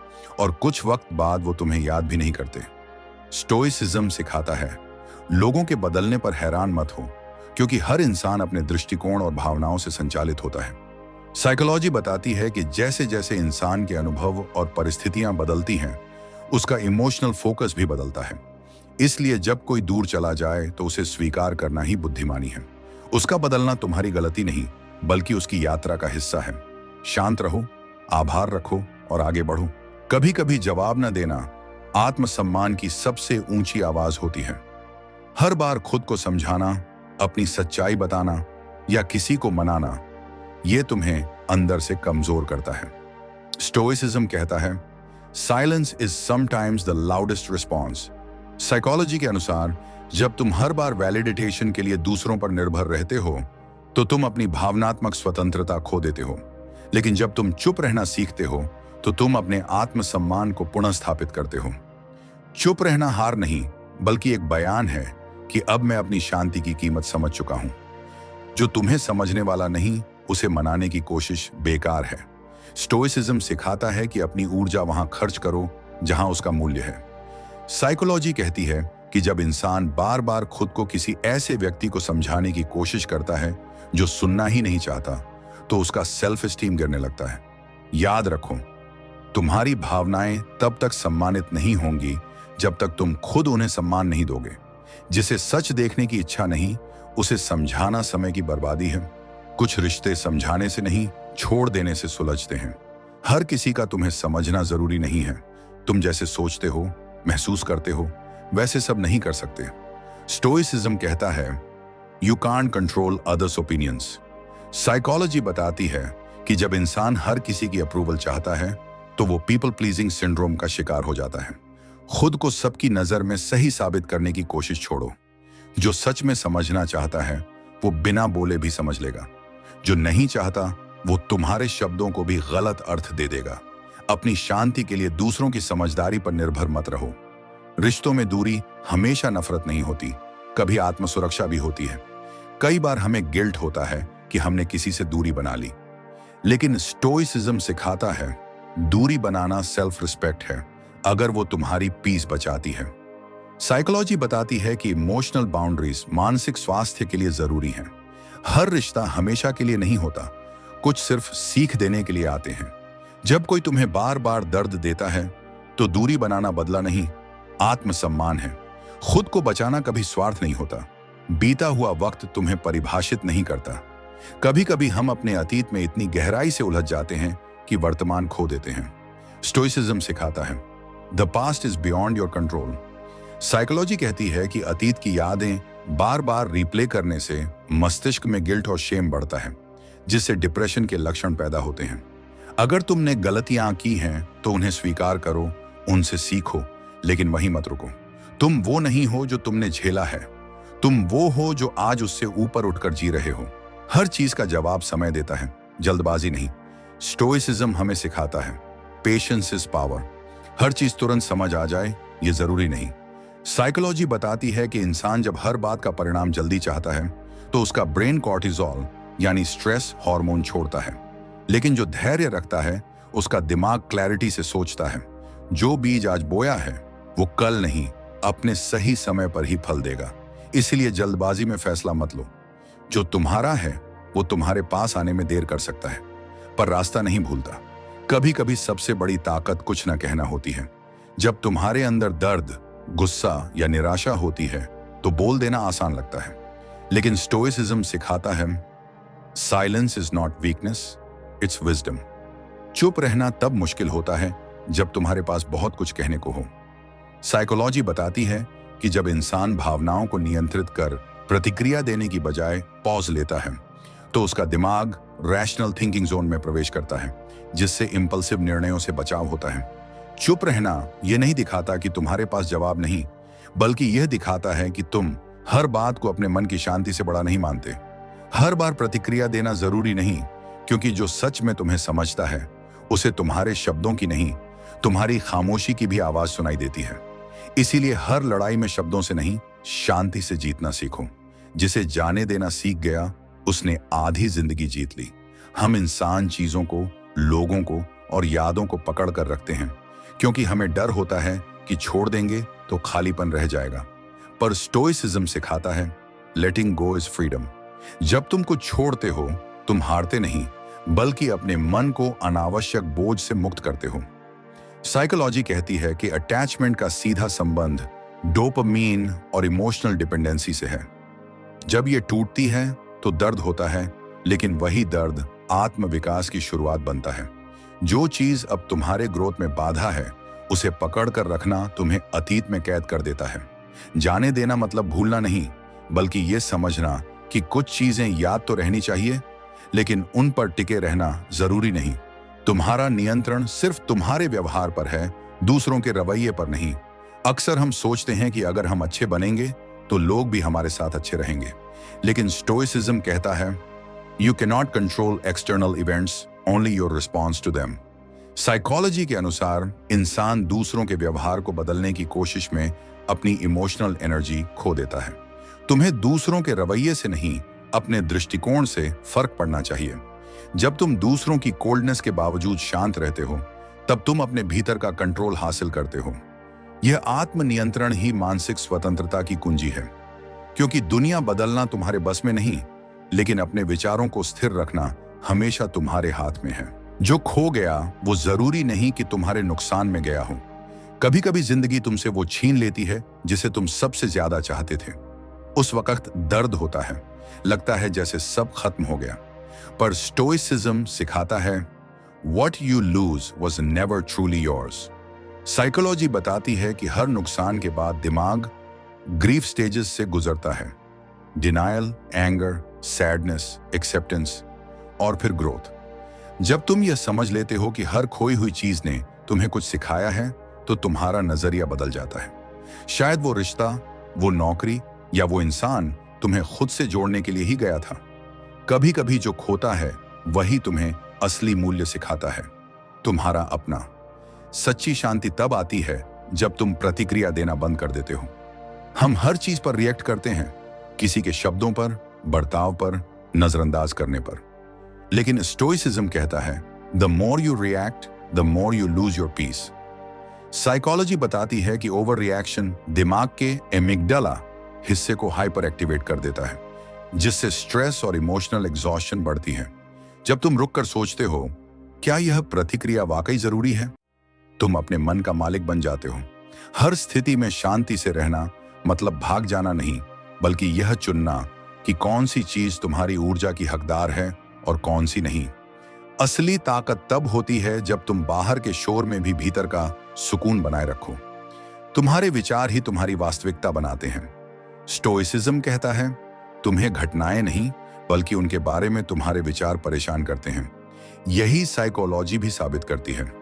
और कुछ वक्त बाद वो तुम्हें याद भी नहीं करते। स्टोइसिज्म सिखाता है, लोगों के बदलने पर हैरान मत हो, क्योंकि हर इंसान अपने दृष्टिकोण और भावनाओं से संचालित होता है। साइकोलॉजी बताती है कि जैसे जैसे इंसान के अनुभव और परिस्थितियां बदलती हैं, उसका इमोशनल फोकस भी बदलता है। इसलिए जब कोई दूर चला जाए तो उसे स्वीकार करना ही बुद्धिमानी है। उसका बदलना तुम्हारी गलती नहीं, बल्कि उसकी यात्रा का हिस्सा है। शांत रहो, आभार रखो और आगे बढ़ो। कभी कभी जवाब न देना आत्मसम्मान की सबसे ऊंची आवाज होती है। हर बार खुद को समझाना, अपनी सच्चाई बताना या किसी को मनाना, यह तुम्हें अंदर से कमजोर करता है। स्टोइसिज्म कहता है, silence is sometimes the loudest response. Psychology के अनुसार जब तुम हर बार वैलिडेशन के लिए दूसरों पर निर्भर रहते हो तो तुम अपनी भावनात्मक स्वतंत्रता खो देते हो। लेकिन जब तुम चुप रहना सीखते हो तो तुम अपने आत्मसम्मान को पुनः स्थापित करते हो। चुप रहना हार नहीं, बल्कि एक बयान है कि अब मैं अपनी शांति की कीमत समझ चुका हूं। जो तुम्हें समझने वाला नहीं, उसे मनाने की कोशिश बेकार है। स्टोइसिज्म सिखाता है कि अपनी ऊर्जा वहां खर्च करो जहां उसका मूल्य है। साइकोलॉजी कहती है कि जब इंसान बार बार खुद को किसी ऐसे व्यक्ति को समझाने की कोशिश करता है जो सुनना ही नहीं चाहता, तो उसका सेल्फ एस्टीम गिरने लगता है। याद रखो, तुम्हारी भावनाएं तब तक सम्मानित नहीं होंगी जब तक तुम खुद उन्हें सम्मान नहीं दोगे। जिसे सच देखने की इच्छा नहीं, उसे समझाना समय की बर्बादी है। कुछ रिश्ते समझाने से नहीं, छोड़ देने से सुलझते हैं। हर किसी का तुम्हें समझना जरूरी नहीं है। तुम जैसे सोचते हो, महसूस करते हो, वैसे सब नहीं कर सकते। स्टोइसिज्म कहता है, you can't control others opinions. Psychology बताती है कि जब इंसान हर किसी की अप्रूवल चाहता है तो वो पीपल प्लीजिंग सिंड्रोम का शिकार हो जाता है। खुद को सबकी नजर में सही साबित करने की कोशिश छोड़ो। जो सच में समझना चाहता है वो बिना बोले भी समझ लेगा। जो नहीं चाहता वो तुम्हारे शब्दों को भी गलत अर्थ दे देगा। अपनी शांति के लिए दूसरों की समझदारी पर निर्भर मत रहो। रिश्तों में दूरी हमेशा नफरत नहीं होती, कभी आत्मसुरक्षा भी होती है। कई बार हमें गिल्ट होता है कि हमने किसी से दूरी बना ली, लेकिन स्टोइसिज्म सिखाता है दूरी बनाना सेल्फ रिस्पेक्ट है, अगर वो तुम्हारी पीस बचाती है। साइकोलॉजी बताती है कि इमोशनल बाउंड्रीज मानसिक स्वास्थ्य के लिए जरूरी हैं। हर रिश्ता हमेशा के लिए नहीं होता, कुछ सिर्फ सीख देने के लिए आते हैं। जब कोई तुम्हें बार बार दर्द देता है तो दूरी बनाना बदला नहीं, आत्मसम्मान है। खुद को बचाना कभी स्वार्थ नहीं होता। बीता हुआ वक्त तुम्हें परिभाषित नहीं करता। कभी कभी हम अपने अतीत में इतनी गहराई से उलझ जाते हैं कि वर्तमान खो देते हैं। स्टोइसिज्म सिखाता है, the past is beyond your control. Psychology कहती है कि अतीत की यादें बार बार रिप्ले करने से मस्तिष्क में गिल्ट और शेम बढ़ता है, जिससे डिप्रेशन के लक्षण पैदा होते हैं। अगर तुमने गलतियां की हैं तो उन्हें स्वीकार करो, उनसे सीखो, लेकिन वहीं मत रुको। तुम वो नहीं हो जो तुमने झेला है, तुम वो हो जो आज उससे ऊपर उठकर जी रहे हो। हर चीज का जवाब समय देता है, जल्दबाजी नहीं। स्टोइसिज्म हमें सिखाता है पेशेंस इज पावर। हर चीज तुरंत समझ आ जाए ये जरूरी नहीं। साइकोलॉजी बताती है कि इंसान जब हर बात का परिणाम जल्दी चाहता है तो उसका ब्रेन कॉर्टिसोल यानी स्ट्रेस हार्मोन छोड़ता है। लेकिन जो धैर्य रखता है उसका दिमाग क्लैरिटी से सोचता है। जो बीज आज बोया है वो कल नहीं, अपने सही समय पर ही फल देगा। इसलिए जल्दबाजी में फैसला मत लो। जो तुम्हारा है वो तुम्हारे पास आने में देर कर सकता है, पर रास्ता नहीं भूलता। कभी कभी सबसे बड़ी ताकत कुछ न कहना होती है। जब तुम्हारे अंदर दर्द, गुस्सा या निराशा होती है तो बोल देना आसान लगता है, लेकिन स्टोइसिज्म सिखाता है silence is not weakness, it's wisdom. चुप रहना तब मुश्किल होता है जब तुम्हारे पास बहुत कुछ कहने को हो। साइकोलॉजी बताती है कि जब इंसान भावनाओं को नियंत्रित कर प्रतिक्रिया देने की बजाय पॉज लेता है तो उसका दिमाग रैशनल थिंकिंग जोन में प्रवेश करता है, जिससे इंपल्सिव निर्णयों से बचाव होता है। चुप रहना यह नहीं दिखाता कि तुम्हारे पास जवाब नहीं, बल्कि यह दिखाता है कि तुम हर बात को अपने मन की शांति से बड़ा नहीं मानते। हर बार प्रतिक्रिया देना जरूरी नहीं, क्योंकि जो सच में तुम्हें समझता है उसे तुम्हारे शब्दों की नहीं, तुम्हारी खामोशी की भी आवाज सुनाई देती है। इसीलिए हर लड़ाई में शब्दों से नहीं, शांति से जीतना सीखो। जिसे जाने देना सीख गया उसने आधी जिंदगी जीत ली। हम इंसान चीजों को, लोगों को और यादों को पकड़ कर रखते हैं क्योंकि हमें डर होता है कि छोड़ देंगे तो खालीपन रह जाएगा। पर स्टोइसिज्म सिखाता है लेटिंग गो इज फ्रीडम। जब तुम कुछ छोड़ते हो तुम हारते नहीं, बल्कि अपने मन को अनावश्यक बोझ से मुक्त करते हो। साइकोलॉजी कहती है कि अटैचमेंट का सीधा संबंध डोपामीन और इमोशनल डिपेंडेंसी से है। जब ये टूटती है तो दर्द होता है, लेकिन वही दर्द आत्म विकास की शुरुआत बनता है। जो चीज अब तुम्हारे ग्रोथ में बाधा है उसे पकड़ कर रखना तुम्हें अतीत में कैद कर देता है। जाने देना मतलब भूलना नहीं, बल्कि ये समझना कि कुछ चीजें याद तो रहनी चाहिए, लेकिन उन पर टिके रहना जरूरी नहीं। तुम्हारा नियंत्रण सिर्फ तुम्हारे व्यवहार पर है, दूसरों के रवैये पर नहीं। अक्सर हम सोचते हैं कि अगर हम अच्छे बनेंगे तो लोग भी हमारे साथ अच्छे रहेंगे, लेकिन स्टोइसिज्म कहता है you can not control external events, only your response to them. Psychology के अनुसार इंसान दूसरों के व्यवहार को बदलने की कोशिश में अपनी इमोशनल एनर्जी खो देता है। तुम्हें दूसरों के रवैये से नहीं, अपने दृष्टिकोण से फर्क पड़ना चाहिए। जब तुम दूसरों की कोल्डनेस के बावजूद शांत रहते हो तब तुम अपने भीतर का कंट्रोल हासिल करते हो। यह आत्मनियंत्रण ही मानसिक स्वतंत्रता की कुंजी है, क्योंकि दुनिया बदलना तुम्हारे बस में नहीं, लेकिन अपने विचारों को स्थिर रखना हमेशा तुम्हारे हाथ में है। जो खो गया वो जरूरी नहीं कि तुम्हारे नुकसान में गया हो। कभी कभी जिंदगी तुमसे वो छीन लेती है जिसे तुम सबसे ज्यादा चाहते थे। उस वक्त दर्द होता है, लगता है जैसे सब खत्म हो गया, पर स्टोइसिज्म सिखाता है What you lose was never truly yours। Psychology बताती है कि हर नुकसान के बाद दिमाग ग्रीफ स्टेजेस से गुजरता है, डिनायल, एंगर, सैडनेस, एक्सेप्टेंस और फिर ग्रोथ। जब तुम यह समझ लेते हो कि हर खोई हुई चीज ने तुम्हें कुछ सिखाया है तो तुम्हारा नजरिया बदल जाता है। शायद वो रिश्ता, वो नौकरी या वो इंसान तुम्हें खुद से जोड़ने के लिए ही गया था। कभी कभी जो खोता है वही तुम्हें असली मूल्य सिखाता है, तुम्हारा अपना। सच्ची शांति तब आती है जब तुम प्रतिक्रिया देना बंद कर देते हो। हम हर चीज पर रिएक्ट करते हैं, किसी के शब्दों पर, बर्ताव पर, नजरअंदाज करने पर। लेकिन स्टोइसिज्म कहता है the more you react the more you lose your peace. Psychology बताती है कि ओवर रिएक्शन दिमाग के एमिगडाला हिस्से को हाइपर एक्टिवेट कर देता है, जिससे स्ट्रेस और इमोशनल एग्जॉस्शन बढ़ती है। जब तुम रुक कर सोचते हो क्या यह प्रतिक्रिया वाकई जरूरी है, तुम अपने मन का मालिक बन जाते हो। हर स्थिति में शांति से रहना मतलब भाग जाना नहीं, बल्कि यह चुनना कि कौन सी चीज तुम्हारी ऊर्जा की हकदार है और कौन सी नहीं। असली ताकत तब होती है जब तुम बाहर के शोर में भी भीतर का सुकून बनाए रखो। तुम्हारे विचार ही तुम्हारी वास्तविकता बनाते हैं। स्टोइसिज्म कहता है तुम्हें घटनाएं नहीं बल्कि उनके बारे में तुम्हारे विचार परेशान करते हैं। यही साइकोलॉजी भी साबित करती है।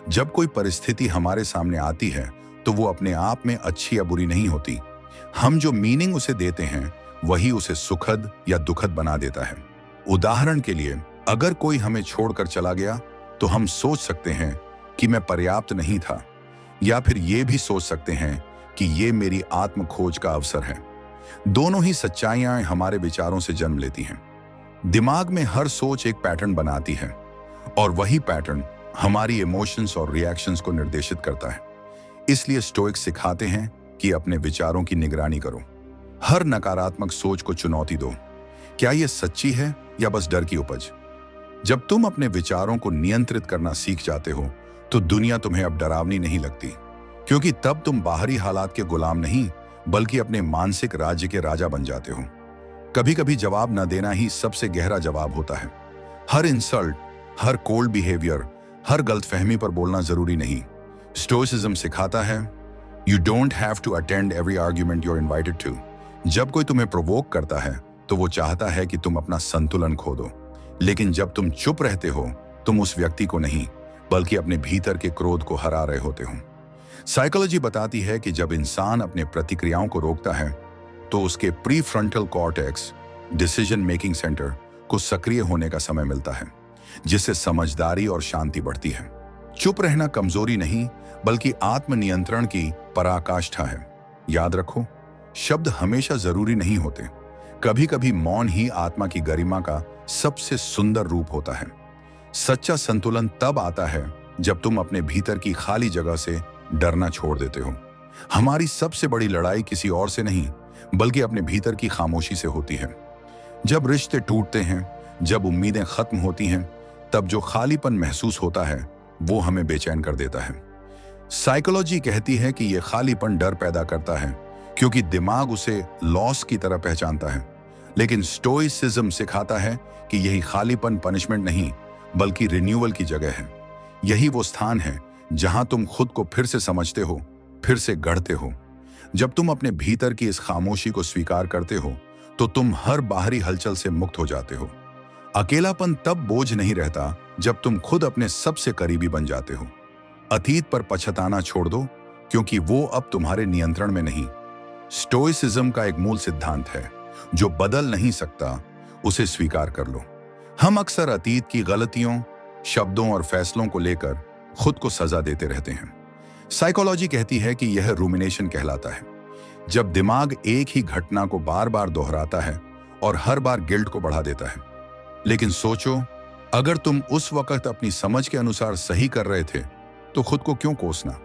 जब कोई परिस्थिति हमारे सामने आती है तो वो अपने आप में अच्छी या बुरी नहीं होती। हम जो मीनिंग उसे देते हैं वही उसे सुखद या दुखद बना देता है। उदाहरण के लिए, अगर कोई हमें छोड़कर चला गया तो हम सोच सकते हैं कि मैं पर्याप्त नहीं था, या फिर ये भी सोच सकते हैं कि ये मेरी आत्म खोज का अवसर है। दोनों ही सच्चाइयां हमारे विचारों से जन्म लेती हैं। दिमाग में हर सोच एक पैटर्न बनाती है और वही पैटर्न हमारी इमोशंस और रिएक्शंस को निर्देशित करता है। इसलिए स्टोइक्स सिखाते हैं कि अपने विचारों की निगरानी करो। हर नकारात्मक सोच को चुनौती दो। क्या यह सच्ची है या बस डर की उपज? जब तुम अपने विचारों को नियंत्रित करना सीख जाते हो तो दुनिया तुम्हें अब डरावनी नहीं लगती, क्योंकि तब तुम बाहरी हालात के गुलाम नहीं बल्कि अपने मानसिक राज्य के राजा बन जाते हो। कभी कभी जवाब न देना ही सबसे गहरा जवाब होता है। हर इंसल्ट, हर कोल्ड बिहेवियर, हर गलतफहमी पर बोलना जरूरी नहीं। स्टोइसिज्म सिखाता है you don't have to attend every argument you are invited to. जब कोई तुम्हें प्रोवोक करता है तो वो चाहता है कि तुम अपना संतुलन खो दो, लेकिन जब तुम चुप रहते हो तुम उस व्यक्ति को नहीं बल्कि अपने भीतर के क्रोध को हरा रहे होते हो। साइकोलॉजी बताती है कि जब इंसान अपने प्रतिक्रियाओं को रोकता है तो उसके prefrontal cortex, decision making centre को सक्रिय होने का समय मिलता है, जिससे समझदारी और शांति बढ़ती है। चुप रहना कमजोरी नहीं बल्कि आत्मनियंत्रण की पराकाष्ठा है। याद रखो, शब्द हमेशा जरूरी नहीं होते। कभी कभी मौन ही आत्मा की गरिमा का सबसे सुंदर रूप होता है। सच्चा संतुलन तब आता है जब तुम अपने भीतर की खाली जगह से डरना छोड़ देते हो। हमारी सबसे बड़ी लड़ाई किसी और से नहीं बल्कि अपने भीतर की खामोशी से होती है। जब रिश्ते टूटते हैं, जब उम्मीदें खत्म होती हैं, तब जो खालीपन महसूस होता है वो हमें बेचैन कर देता है। साइकोलॉजी कहती है कि यह खालीपन डर पैदा करता है क्योंकि दिमाग उसे लॉस की तरह पहचानता है, लेकिन स्टोइसिज्म सिखाता है कि यही खालीपन पनिशमेंट नहीं बल्कि रिन्यूअल की जगह है। यही वो स्थान है जहां तुम खुद को फिर से समझते हो, फिर से गढ़ते हो। जब तुम अपने भीतर की इस खामोशी को स्वीकार करते हो तो तुम हर बाहरी हलचल से मुक्त हो जाते हो। अकेलापन तब बोझ नहीं रहता जब तुम खुद अपने सबसे करीबी बन जाते हो। अतीत पर पछताना छोड़ दो क्योंकि वो अब तुम्हारे नियंत्रण में नहीं। स्टोइसिज्म का एक मूल सिद्धांत है, जो बदल नहीं सकता उसे स्वीकार कर लो। हम अक्सर अतीत की गलतियों, शब्दों और फैसलों को लेकर खुद को सजा देते रहते हैं। साइकोलॉजी कहती है कि यह रूमिनेशन कहलाता है, जब दिमाग एक ही घटना को बार बार दोहराता है और हर बार गिल्ट को बढ़ा देता है। लेकिन सोचो, अगर तुम उस वक्त अपनी समझ के अनुसार सही कर रहे थे तो खुद को क्यों कोसना?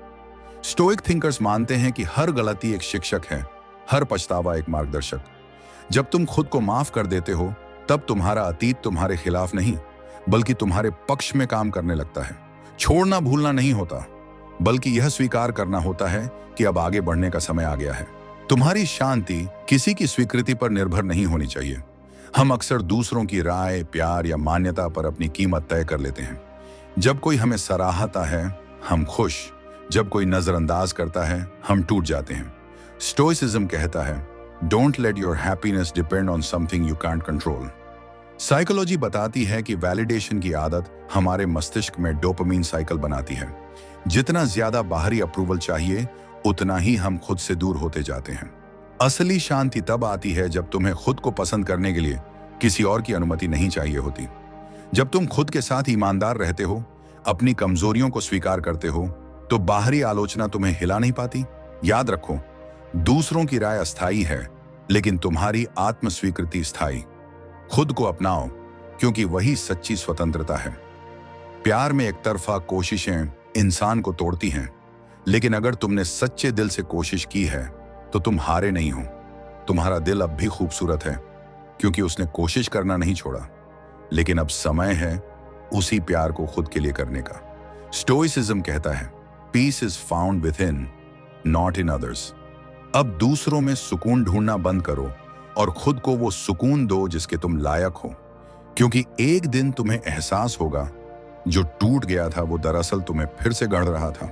स्टोइक थिंकर्स मानते हैं कि हर गलती एक शिक्षक है, हर पछतावा एक मार्गदर्शक। जब तुम खुद को माफ कर देते हो तब तुम्हारा अतीत तुम्हारे खिलाफ नहीं बल्कि तुम्हारे पक्ष में काम करने लगता है। छोड़ना भूलना नहीं होता, बल्कि यह स्वीकार करना होता है कि अब आगे बढ़ने का समय आ गया है। तुम्हारी शांति किसी की स्वीकृति पर निर्भर नहीं होनी चाहिए। हम अक्सर दूसरों की राय, प्यार या मान्यता पर अपनी कीमत तय कर लेते हैं। जब कोई हमें सराहता है हम खुश, जब कोई नजरअंदाज करता है हम टूट जाते हैं। स्टोइसिज्म कहता है don't let your happiness depend on something you can't control. Psychology बताती है कि वैलिडेशन की आदत हमारे मस्तिष्क में डोपामिन साइकिल बनाती है। जितना ज्यादा बाहरी अप्रूवल चाहिए उतना ही हम खुद से दूर होते जाते हैं। असली शांति तब आती है जब तुम्हें खुद को पसंद करने के लिए किसी और की अनुमति नहीं चाहिए होती। जब तुम खुद के साथ ईमानदार रहते हो, अपनी कमजोरियों को स्वीकार करते हो, तो बाहरी आलोचना तुम्हें हिला नहीं पाती। याद रखो, दूसरों की राय अस्थायी है लेकिन तुम्हारी आत्म स्वीकृति स्थायी। खुद को अपनाओ क्योंकि वही सच्ची स्वतंत्रता है। प्यार में एक तरफा कोशिशें इंसान को तोड़ती हैं, लेकिन अगर तुमने सच्चे दिल से कोशिश की है तो तुम हारे नहीं हो। तुम्हारा दिल अब भी खूबसूरत है क्योंकि उसने कोशिश करना नहीं छोड़ा। लेकिन अब समय है उसी प्यार को खुद के लिए करने का। स्टोइसिज्म कहता है peace is found within, not in others. अब दूसरों में सुकून ढूंढना बंद करो और खुद को वो सुकून दो जिसके तुम लायक हो, क्योंकि एक दिन तुम्हें एहसास होगा जो टूट गया था वो दरअसल तुम्हें फिर से गढ़ रहा था।